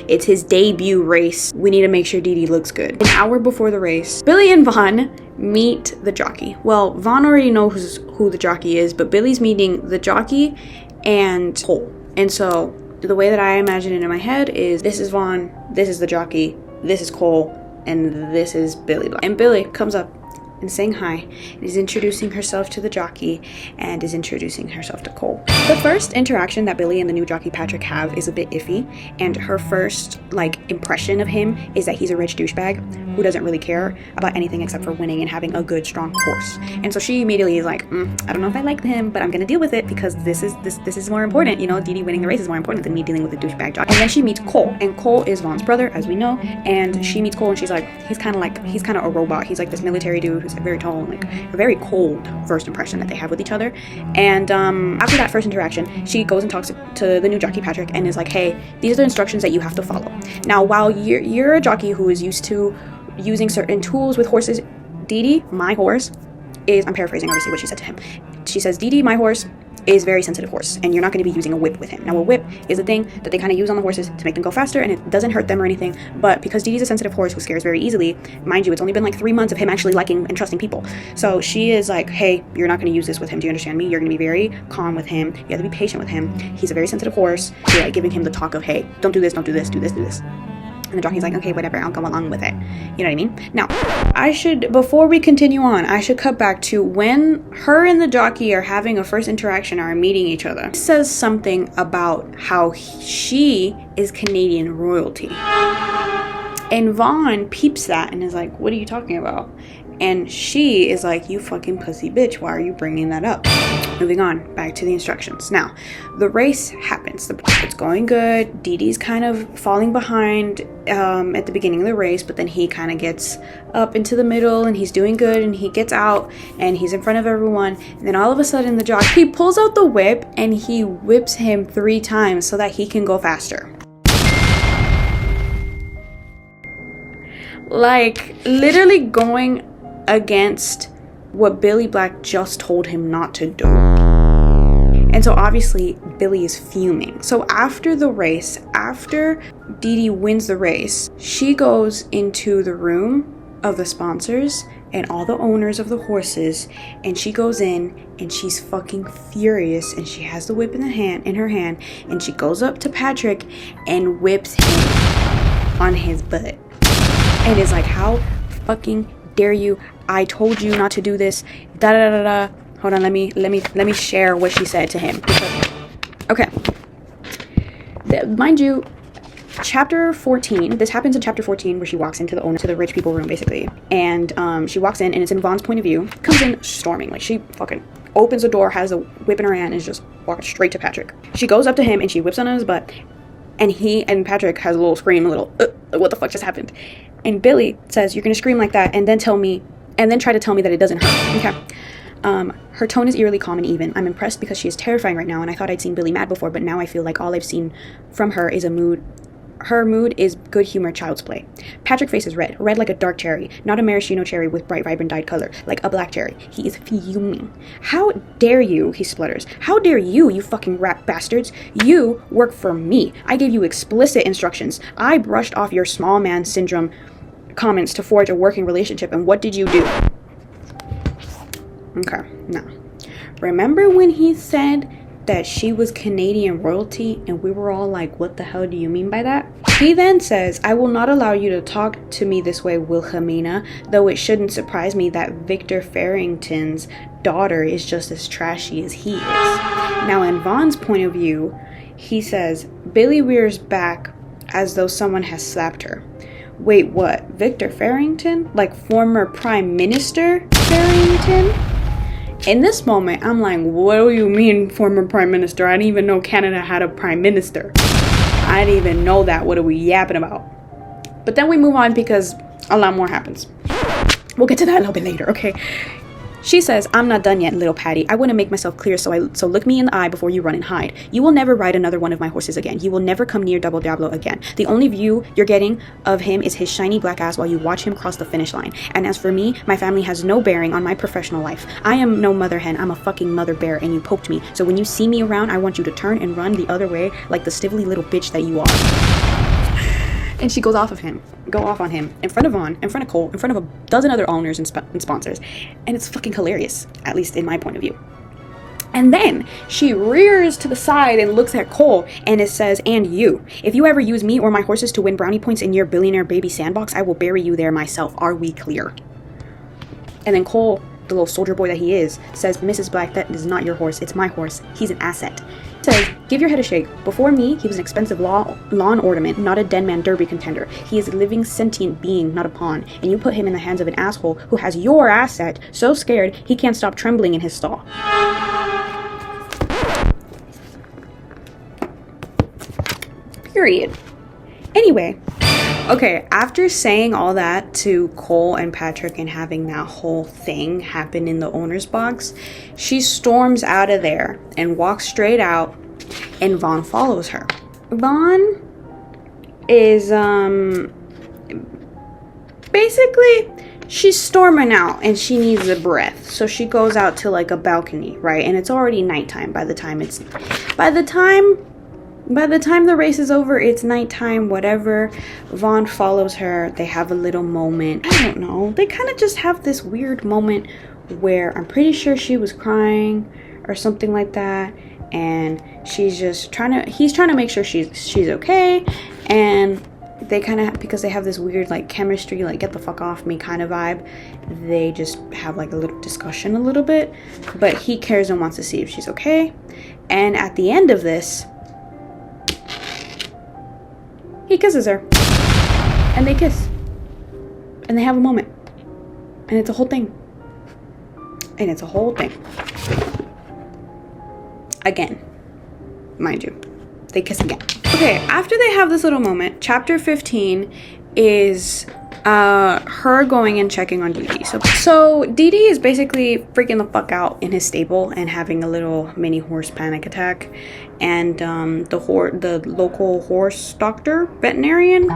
it's his debut race. We need to make sure Didi looks good. An hour before the race, Billy and Vaughn meet the jockey. Well, Vaughn already knows who the jockey is, but Billy's meeting the jockey and Cole. And so the way that I imagine it in my head is, this is Vaughn, this is the jockey, this is Cole, and this is Billy. And Billy comes up and saying hi, and is introducing herself to the jockey, and is introducing herself to Cole. The first interaction that Billy and the new jockey Patrick have is a bit iffy, and her first like impression of him is that he's a rich douchebag who doesn't really care about anything except for winning and having a good strong horse. And so she immediately is like, I don't know if I like him, but I'm gonna deal with it because this is more important, you know. Didi winning the race is more important than me dealing with a douchebag jockey. And then she meets Cole, and Cole is Vaughn's brother, as we know, and she meets Cole, and she's like, he's kind of a robot. He's like this military dude who's very tall, and like a very cold first impression that they have with each other. And after that first interaction, she goes and talks to the new jockey Patrick, and is like, hey, these are the instructions that you have to follow. Now, while you're a jockey who is used to using certain tools with horses, Didi, my horse, is, I'm paraphrasing obviously what she said to him. She says, Didi, my horse, is very sensitive horse, and you're not going to be using a whip with him. Now, a whip is a thing that they kind of use on the horses to make them go faster, and it doesn't hurt them or anything, but because Didi's a sensitive horse who scares very easily, mind you, it's only been like 3 months of him actually liking and trusting people. So she is like, hey, you're not going to use this with him. Do you understand me? You're going to be very calm with him. You have to be patient with him. He's a very sensitive horse. You're like giving him the talk of, hey, don't do this, don't do this, do this, do this. And the jockey's like, okay, whatever, I'll go along with it. You know what I mean? Now, before we continue on, I should cut back to when her and the jockey are having a first interaction, are meeting each other. It says something about how she is Canadian royalty. And Vaughn peeps that and is like, what are you talking about? And she is like, you fucking pussy bitch, why are you bringing that up? Moving on, back to the instructions. Now, the race happens. It's going good. Didi's kind of falling behind at the beginning of the race, but then he kind of gets up into the middle, and he's doing good, and he gets out, and he's in front of everyone. And then all of a sudden, the jockey, he pulls out the whip, and he whips him 3 times so that he can go faster. Like, literally going against what Billy Black just told him not to do. And so obviously Billy is fuming. So after the race, after Didi wins the race, she goes into the room of the sponsors and all the owners of the horses, and she goes in and she's fucking furious, and she has the whip in her hand, and she goes up to Patrick and whips him on his butt. And is like, how fucking dare you? I told you not to do this. Da da da da. Hold on, let me share what she said to him. Okay. Mind you, chapter 14, this happens in chapter 14 where she walks into the rich people room basically, and she walks in and it's in Vaughn's point of view, comes in storming, like she fucking opens the door, has a whip in her hand, and is just walking straight to Patrick. She goes up to him and she whips on his butt, and Patrick has a little scream, a little what the fuck just happened, and Billy says, you're gonna scream like that and then try to tell me that it doesn't hurt. Okay. Her tone is eerily calm and even. I'm impressed because she is terrifying right now, and I thought I'd seen Billy mad before, but now I feel like all I've seen from her is her mood is good-humored child's play. Patrick's face is red like a dark cherry, not a maraschino cherry with bright, vibrant dyed color, like a black cherry. He is fuming. How dare you, he splutters. How dare you, you fucking rat bastards. You work for me. I gave you explicit instructions. I brushed off your small man syndrome comments to forge a working relationship, and what did you do? Okay, now, remember when he said that she was Canadian royalty and we were all like, what the hell do you mean by that? He then says, I will not allow you to talk to me this way, Wilhelmina, though it shouldn't surprise me that Victor Farrington's daughter is just as trashy as he is. Now, in Vaughn's point of view, he says, Billy rears back as though someone has slapped her. Wait, what? Victor Farrington? Like former Prime Minister Farrington? In this moment, I'm like, what do you mean former Prime Minister? I didn't even know Canada had a Prime Minister. I didn't even know that. What are we yapping about? But then we move on because a lot more happens. We'll get to that a little bit later, okay? She says, I'm not done yet, little Patty. I want to make myself clear, so look me in the eye before you run and hide. You will never ride another one of my horses again. You will never come near Double Diablo again. The only view you're getting of him is his shiny black ass while you watch him cross the finish line. And as for me, my family has no bearing on my professional life. I am no mother hen. I'm a fucking mother bear, and you poked me. So when you see me around, I want you to turn and run the other way like the stiffly little bitch that you are. And she goes off on him, in front of Vaughn, in front of Cole, in front of a dozen other owners and sponsors. And it's fucking hilarious, at least in my point of view. And then she rears to the side and looks at Cole, and it says, and you. If you ever use me or my horses to win brownie points in your billionaire baby sandbox, I will bury you there myself. Are we clear? And then Cole, the little soldier boy that he is, says, Mrs. Black, that is not your horse. It's my horse. He's an asset. Says, give your head a shake. Before me, he was an expensive lawn ornament, not a dead man derby contender. He is a living sentient being, not a pawn. And you put him in the hands of an asshole who has your asset so scared he can't stop trembling in his stall. Period. Anyway, okay, after saying all that to Cole and Patrick and having that whole thing happen in the owner's box, she storms out of there and walks straight out, and Vaughn follows her. Vaughn is, basically, she's storming out and she needs a breath. So she goes out to like a balcony, right? And it's already nighttime by the time the race is over, it's nighttime, whatever. Vaughn follows her. They have a little moment. I don't know. They kind of just have this weird moment where I'm pretty sure she was crying or something like that. And she's just he's trying to make sure she's okay. And they kind of, because they have this weird like chemistry, like get the fuck off me kind of vibe, they just have like a little discussion a little bit. But he cares and wants to see if she's okay. And at the end of this, he kisses her, and they kiss, and they have a moment, and it's a whole thing, again, mind you, they kiss again. Okay, after they have this little moment, chapter 15 is her going and checking on Dee Dee. So Dee Dee is basically freaking the fuck out in his stable and having a little mini horse panic attack. And the local horse doctor, veterinarian,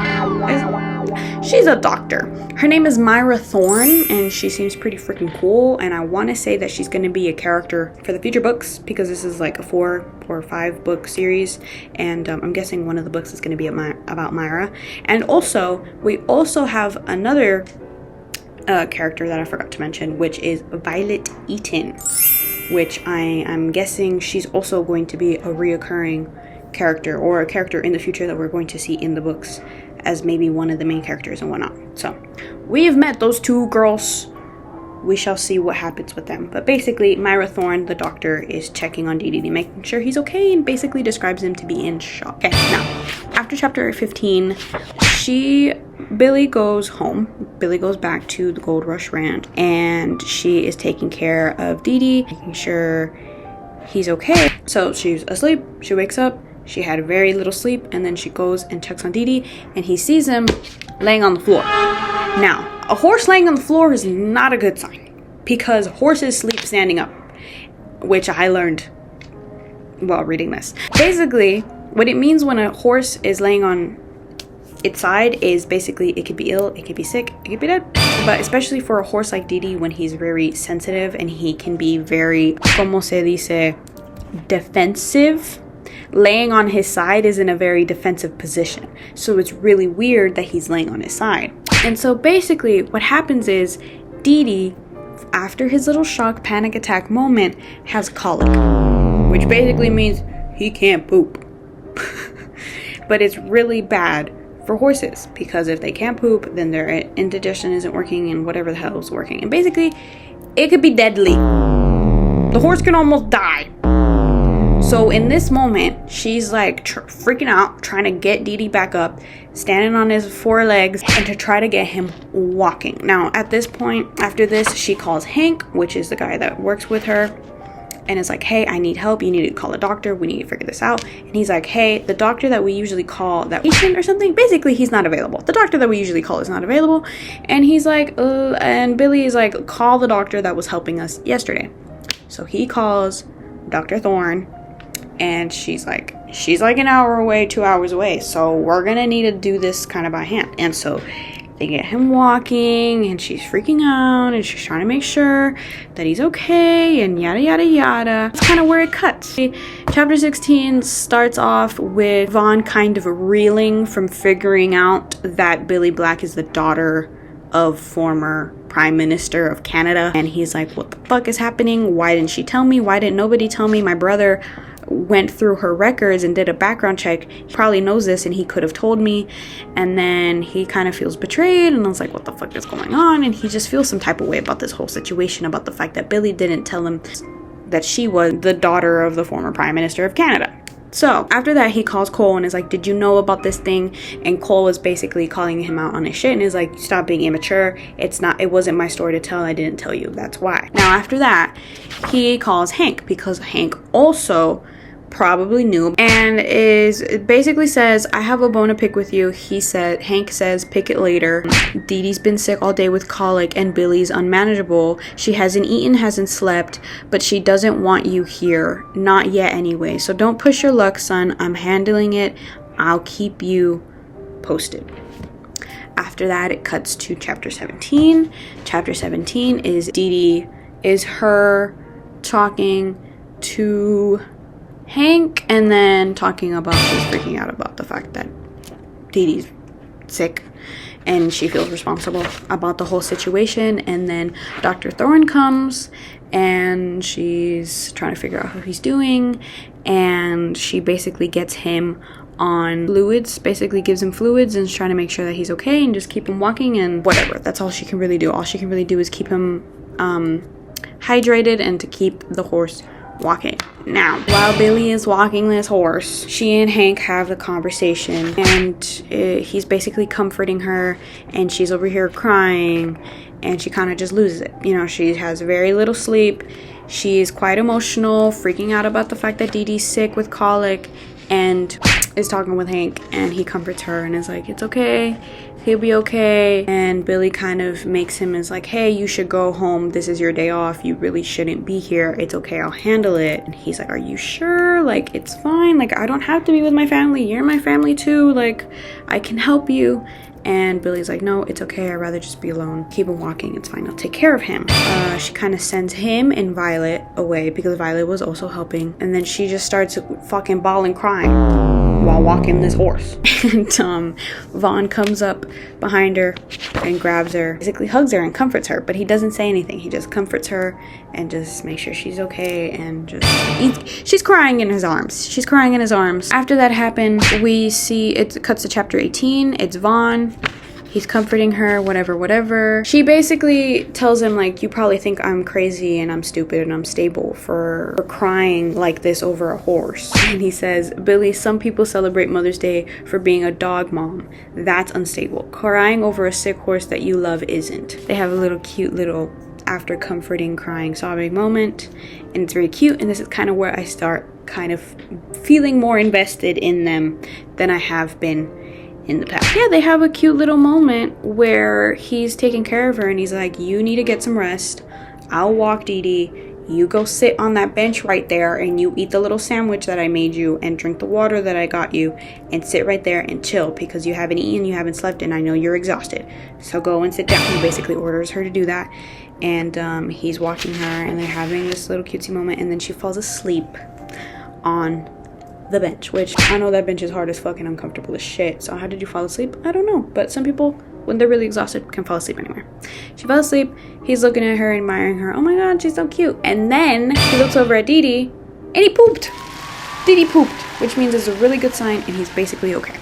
she's a doctor. Her name is Myra Thorne, and she seems pretty freaking cool. And I want to say that she's going to be a character for the future books, because this is like a 4 or 5 book series. And I'm guessing one of the books is going to be about Myra. And also, we also have another character that I forgot to mention, which is Violet Eaton, which I'm guessing she's also going to be a reoccurring character, or a character in the future that we're going to see in the books as maybe one of the main characters and whatnot. So we've met those 2 girls. we shall see what happens with them. But basically, Myra Thorne, the doctor, is checking on Dee Dee, making sure he's okay, and basically describes him to be in shock. Okay, now, after chapter 15, Billy goes home. Billy goes back to the Gold Rush Ranch, and she is taking care of Dee Dee, making sure he's okay. So she's asleep, she wakes up, she had very little sleep, and then she goes and checks on Dee Dee, and he sees him laying on the floor. Now, a horse laying on the floor is not a good sign, because horses sleep standing up, which I learned while reading this. Basically, what it means when a horse is laying on its side is basically it could be ill, it could be sick, it could be dead. But especially for a horse like Dee Dee, when he's very sensitive and he can be very, como se dice, defensive, laying on his side is in a very defensive position. So it's really weird that he's laying on his side. And so basically what happens is Dee Dee, after his little shock panic attack moment, has colic, which basically means he can't poop. But it's really bad for horses, because if they can't poop, then their indigestion isn't working and whatever the hell is working. And basically, it could be deadly. The horse can almost die. So in this moment, she's like freaking out, trying to get Dee Dee back up, standing on his four legs, and to try to get him walking. Now, at this point, after this, she calls Hank, which is the guy that works with her, and is like, hey, I need help. You need to call a doctor. We need to figure this out. And he's like, hey, the doctor that we usually call, that patient or something, basically he's not available. The doctor that we usually call is not available. And he's like, and Billy is like, call the doctor that was helping us yesterday. So he calls Dr. Thorne, and she's like an hour away, 2 hours away. So we're gonna need to do this kind of by hand. And so they get him walking, and she's freaking out, and she's trying to make sure that he's okay, and yada yada yada. That's kind of where it cuts. Chapter 16 starts off with Vaughn kind of reeling from figuring out that Billy Black is the daughter of former Prime Minister of Canada, and he's like, what the fuck is happening? Why didn't she tell me? Why didn't nobody tell me? My brother went through her records and did a background check. He probably knows this, and he could have told me. And then he kind of feels betrayed, and I was like, what the fuck is going on? And he just feels some type of way about this whole situation, about the fact that Billy didn't tell him that she was the daughter of the former Prime Minister of Canada. So after that, he calls Cole and is like, did you know about this thing? And Cole was basically calling him out on his shit and is like, stop being immature. It wasn't my story to tell. I didn't tell you. That's why. Now after that, he calls Hank, because Hank also probably knew, and basically says, I have a bone to pick with you. Hank says, pick it later. Dee Dee's been sick all day with colic, and Billy's unmanageable. She hasn't eaten, hasn't slept, but she doesn't want you here. Not yet anyway. So don't push your luck, son. I'm handling it. I'll keep you posted. After that, it cuts to chapter 17. Chapter 17 is her talking to Hank, and then talking about, she's freaking out about the fact that Dee Dee's sick and she feels responsible about the whole situation. And then Dr. Thorne comes, and she's trying to figure out how he's doing, and she basically gets him on fluids, basically gives him fluids, and is trying to make sure that he's okay and just keep him walking and whatever. That's all she can really do. All she can really do is keep him hydrated and to keep the horse walking. Now, while Billy is walking this horse, she and Hank have the conversation, and he's basically comforting her, and she's over here crying, and she kind of just loses it. You know, she has very little sleep. She's quite emotional, freaking out about the fact that Dee Dee's sick with colic, and is talking with Hank, and he comforts her and is like, it's okay, he'll be okay. And Billy kind of makes him as like, hey, you should go home, this is your day off, you really shouldn't be here, it's okay, I'll handle it. And he's like, are you sure? Like, it's fine, like, I don't have to be with my family, you're my family too, like, I can help you. And Billy's like, no, it's okay, I'd rather just be alone. Keep him walking, it's fine, I'll take care of him. She kind of sends him and Violet away, because Violet was also helping. And then she just starts fucking bawling, crying while walking this horse. And Vaughn comes up behind her and grabs her, basically hugs her and comforts her, but he doesn't say anything. He just comforts her and just makes sure she's okay, and she's crying in his arms. She's crying in his arms. After that happened, we see, it cuts to chapter 18. It's Vaughn. He's comforting her, whatever. She basically tells him, like, you probably think I'm crazy and I'm stupid and I'm stable for crying like this over a horse. And he says, Billy, some people celebrate Mother's Day for being a dog mom. That's unstable. Crying over a sick horse that you love isn't. They have a little cute little after comforting, crying, sobbing moment, and it's very cute. And this is kind of where I start kind of feeling more invested in them than I have been in the past. Yeah, they have a cute little moment where he's taking care of her and he's like, you need to get some rest. I'll walk Dee Dee. You go sit on that bench right there and you eat the little sandwich that I made you and drink the water that I got you and sit right there and chill because you haven't eaten, you haven't slept, and I know you're exhausted. So go and sit down. He basically orders her to do that. And he's watching her and they're having this little cutesy moment, and then she falls asleep on the bench, which I know that bench is hard as fuck and uncomfortable as shit. So how did you fall asleep? I don't know, but some people, when they're really exhausted, can fall asleep anywhere. She fell asleep. He's looking at her, admiring her. Oh my god, she's so cute. And then he looks over at Dee Dee and he pooped. Dee Dee pooped, which means it's a really good sign and he's basically okay.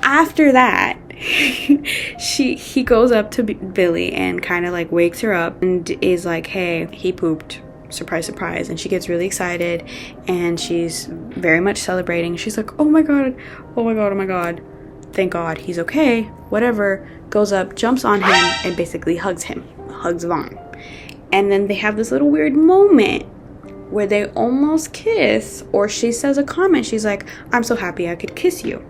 After that, he goes up to Billy and kind of like wakes her up and is like, hey, he pooped. Surprise, surprise. And she gets really excited and she's very much celebrating. She's like, oh my god, oh my god, oh my god. Thank God he's okay. Whatever. Goes up, jumps on him, and basically hugs him. Hugs Vaughn. And then they have this little weird moment where they almost kiss, or she says a comment. She's like, I'm so happy I could kiss you.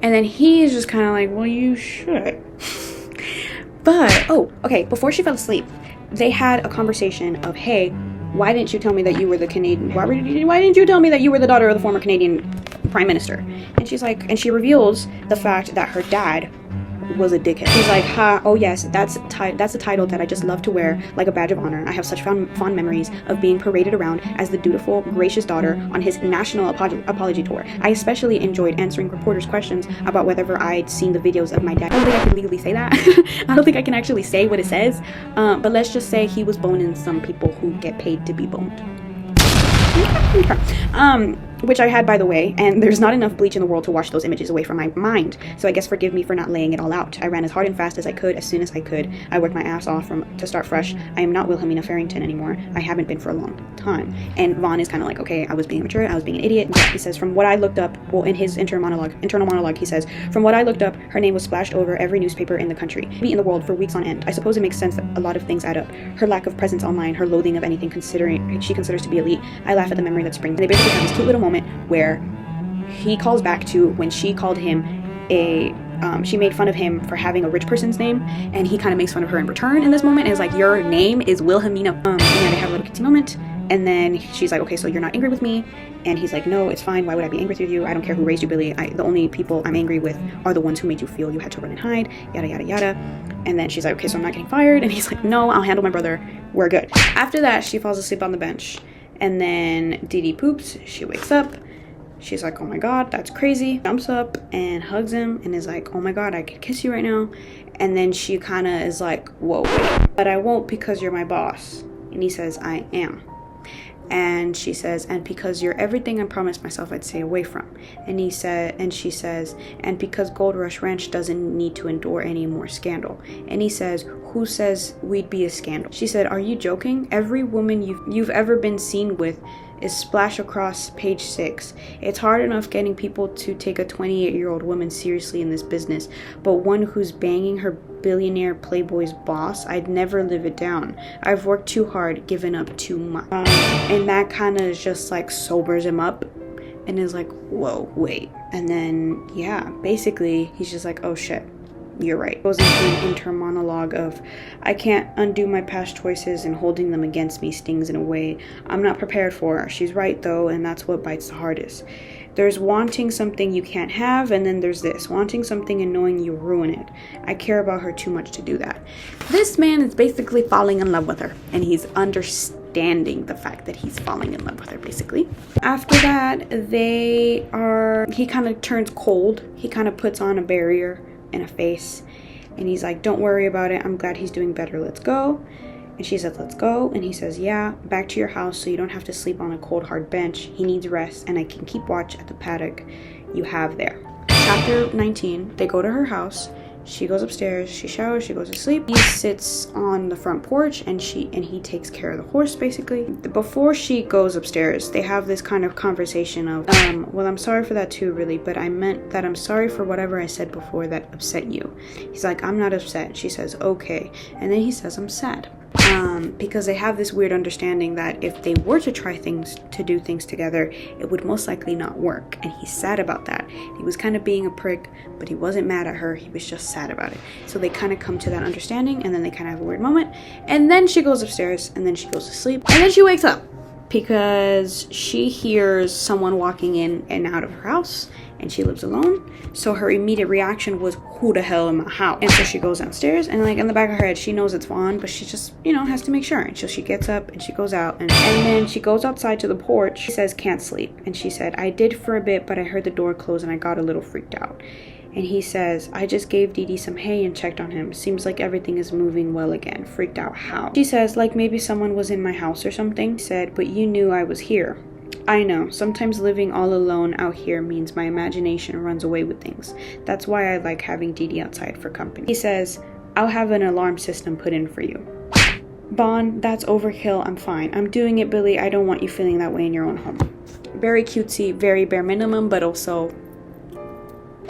And then he is just kind of like, well, you should. But, oh, okay, before she fell asleep, they had a conversation of, hey, why didn't you tell me that you were the Canadian, why didn't you tell me that you were the daughter of the former Canadian Prime Minister? And she's like, and she reveals the fact that her dad was a dickhead. He's like, ha, oh yes, that's a title that I just love to wear like a badge of honor. I have such fond memories of being paraded around as the dutiful, gracious daughter on his national apology tour. I especially enjoyed answering reporters' questions about whether I'd seen the videos of my dad. I don't think I can legally say that. I don't think I can actually say what it says. But let's just say he was boning some people who get paid to be boned. Which I had, by the way, and there's not enough bleach in the world to wash those images away from my mind, so I guess forgive me for not laying it all out. I ran as hard and fast as I could, as soon as I could. I worked my ass off to start fresh. I am not Wilhelmina Farrington anymore. I haven't been for a long time. And Vaughn is kind of like, okay, I was being immature, I was being an idiot. He says, from what I looked up, well, in his internal monologue, he says, from what I looked up, her name was splashed over every newspaper in the country, maybe in the world, for weeks on end. I suppose it makes sense that a lot of things add up. Her lack of presence online, her loathing of anything she considers to be elite. I laugh at the memory that springs. And they basically have this cute little moment where he calls back to when she called him she made fun of him for having a rich person's name, and he kind of makes fun of her in return in this moment, and is like, your name is Wilhelmina. And then they have a little kitty moment, and then she's like, okay, so you're not angry with me? And he's like, no, it's fine. Why would I be angry with you? I don't care who raised you, Billy. The only people I'm angry with are the ones who made you feel you had to run and hide, yada, yada, yada. And then she's like, okay, so I'm not getting fired. And he's like, no, I'll handle my brother. We're good. After that, she falls asleep on the bench. And then Dee Dee poops. She wakes up. She's like, oh my god, that's crazy. Jumps up and hugs him and is like, oh my god, I could kiss you right now. And then she kind of is like, whoa, wait. But I won't because you're my boss. And he says, I am. And she says, and because you're everything I promised myself I'd stay away from. And she says, and because Gold Rush Ranch doesn't need to endure any more scandal. And he says, who says we'd be a scandal? She said, are you joking? Every woman you've ever been seen with is splashed across page 6. It's hard enough getting people to take a 28-year-old woman seriously in this business, but one who's banging her billionaire playboy's boss, I'd never live it down. I've worked too hard, given up too much. And that kind of just like sobers him up and is like, whoa, wait. And then, yeah, basically he's just like, oh shit, you're right. Goes into an inner monologue of, I can't undo my past choices, and holding them against me stings in a way I'm not prepared for. She's right though, and that's what bites the hardest. There's wanting something you can't have, and then there's this, wanting something and knowing you ruin it. I care about her too much to do that. This man is basically falling in love with her, and he's understanding the fact that he's falling in love with her, basically. After that, he kind of turns cold. He kind of puts on a barrier and a face, and he's like, don't worry about it, I'm glad he's doing better, let's go. And she says, let's go. And he says, yeah, back to your house so you don't have to sleep on a cold hard bench. He needs rest, and I can keep watch at the paddock you have there. Chapter 19, they go to her house. She goes upstairs, she showers, she goes to sleep. He sits on the front porch and he takes care of the horse basically. Before she goes upstairs, they have this kind of conversation of, well, I'm sorry for that too, really, but I meant that I'm sorry for whatever I said before that upset you. He's like, I'm not upset. She says, okay. And then he says, I'm sad. Because they have this weird understanding that if they were to try to do things together, it would most likely not work. And he's sad about that. He was kind of being a prick, but he wasn't mad at her. He was just sad about it. So they kind of come to that understanding, and then they kind of have a weird moment. And then she goes upstairs, and then she goes to sleep. And then she wakes up because she hears someone walking in and out of her house, and she lives alone. So her immediate reaction was, who the hell in my house? And so she goes downstairs, and like in the back of her head, she knows it's Vaughn, but she just, you know, has to make sure. And so she gets up and she goes out, and then she goes outside to the porch. She says, can't sleep. And she said, I did for a bit, but I heard the door close and I got a little freaked out. And he says, I just gave Dee Dee some hay and checked on him. Seems like everything is moving well again. Freaked out how? She says, like maybe someone was in my house or something. He said, but you knew I was here. I know, sometimes living all alone out here means my imagination runs away with things. That's why I like having Dee Dee outside for company. He says, I'll have an alarm system put in for you. Bon, that's overkill. I'm fine. I'm doing it, Billy. I don't want you feeling that way in your own home. Very cutesy, very bare minimum, but also...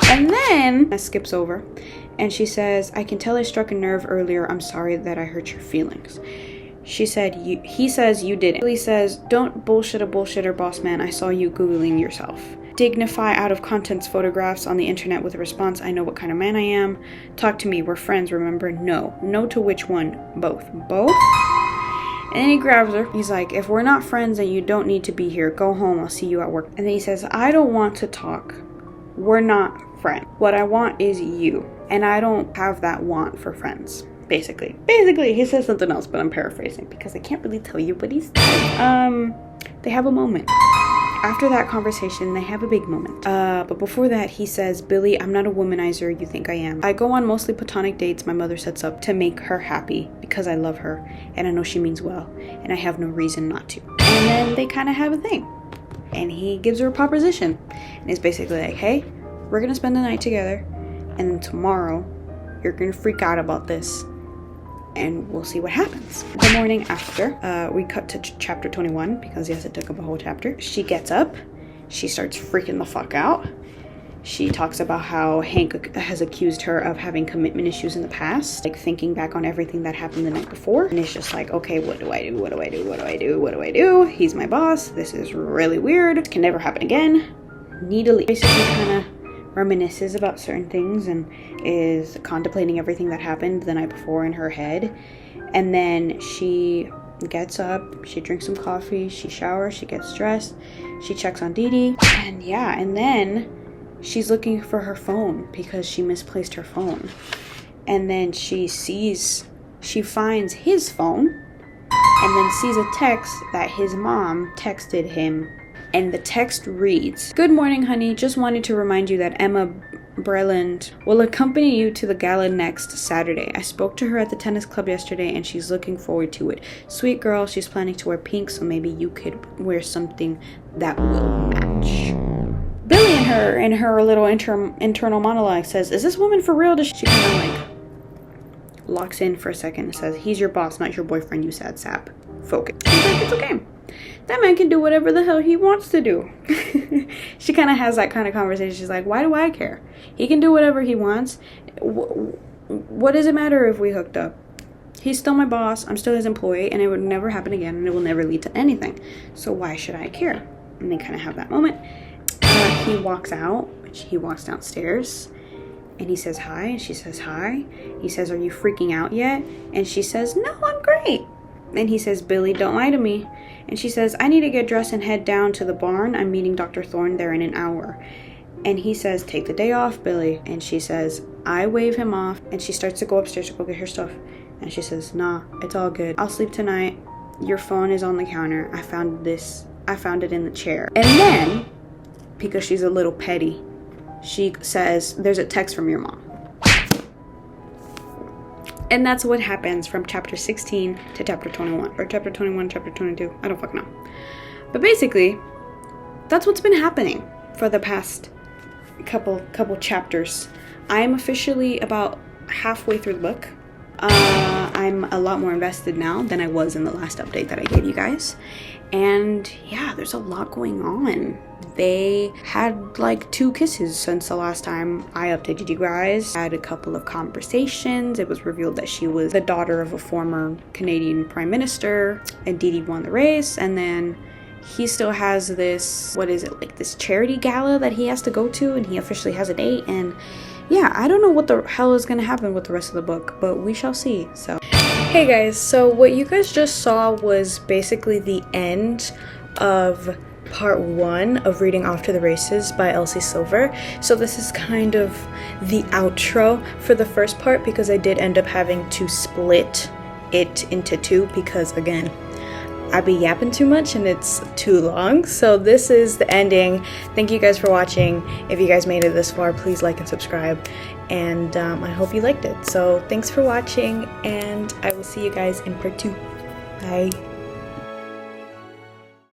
And then it skips over, and she says, I can tell I struck a nerve earlier. I'm sorry that I hurt your feelings. She said, he says you didn't. Billy says, don't bullshit a bullshitter, boss man. I saw you Googling yourself. Dignify out of context photographs on the internet with a response, I know what kind of man I am. Talk to me, we're friends, remember? No. No to which one? Both. Both? And then he grabs her. He's like, if we're not friends, then you don't need to be here. Go home, I'll see you at work. And then he says, I don't want to talk. We're not friends. What I want is you. And I don't have that want for friends. Basically, he says something else, but I'm paraphrasing because I can't really tell you what he's saying. They have a moment. After that conversation, they have a big moment. But before that, he says, Billy, I'm not a womanizer you think I am. I go on mostly platonic dates my mother sets up to make her happy because I love her and I know she means well and I have no reason not to. And then they kind of have a thing. And he gives her a proposition. And it's basically like, hey, we're going to spend the night together and then tomorrow you're going to freak out about this. And we'll see what happens. The morning after, we cut to chapter 21 because yes, it took up a whole chapter. She gets up, she starts freaking the fuck out. She talks about how Hank has accused her of having commitment issues in the past, like thinking back on everything that happened the night before. And it's just like, okay, what do I do? What do I do? What do I do? What do I do? He's my boss. This is really weird. It can never happen again. Need to leave. Basically kind of reminisces about certain things and is contemplating everything that happened the night before in her head. And then she gets up, she drinks some coffee, she showers, she gets dressed, she checks on Dee Dee, and yeah, and then she's looking for her phone because she misplaced her phone. And then she finds his phone and then sees a text that his mom texted him. And the text reads, Good morning, honey. Just wanted to remind you that Emma Breland will accompany you to the gala next Saturday. I spoke to her at the tennis club yesterday and she's looking forward to it. Sweet girl, she's planning to wear pink, so maybe you could wear something that will match. Billy in her little internal monologue says, is this woman for real? She kind of like locks in for a second and says, he's your boss, not your boyfriend, you sad sap. Focus. She's like, it's okay. That man can do whatever the hell he wants to do. She kind of has that kind of conversation. She's like, why do I care? He can do whatever he wants. What does it matter if we hooked up? He's still my boss. I'm still his employee, and it would never happen again, and it will never lead to anything. So why should I care? And they kind of have that moment. He walks out. He walks downstairs, and he says hi, and she says hi. He says, are you freaking out yet? And she says, no, I'm great. And he says, Billy, don't lie to me. And she says, I need to get dressed and head down to the barn. I'm meeting Dr. Thorne there in an hour. And he says, take the day off, Billy. And she says, I wave him off. And she starts to go upstairs to go get her stuff. And she says, nah, it's all good. I'll sleep tonight. Your phone is on the counter. I found it in the chair. And then, because she's a little petty, she says, there's a text from your mom. And that's what happens from chapter 16 to chapter 21. Or chapter 21, chapter 22. I don't fucking know. But basically, that's what's been happening for the past couple chapters. I am officially about halfway through the book. I'm a lot more invested now than I was in the last update that I gave you guys. And yeah, there's a lot going on. They had like 2 kisses since the last time I updated you guys. Had a couple of conversations. It was revealed that she was the daughter of a former Canadian Prime Minister, and Didi won the race. And then he still has this, what is it, like this charity gala that he has to go to, and he officially has a date. And yeah, I don't know what the hell is gonna happen with the rest of the book, but we shall see. So hey guys, so what you guys just saw was basically the end of part 1 of reading Off to the Races by Elsie Silver. So this is kind of the outro for the first part, because I did end up having to split it into 2 because, again, I be yapping too much and it's too long. So this is the ending. Thank you guys for watching. If you guys made it this far, please like and subscribe, and I hope you liked it. So thanks for watching, and I will see you guys in part 2. Bye.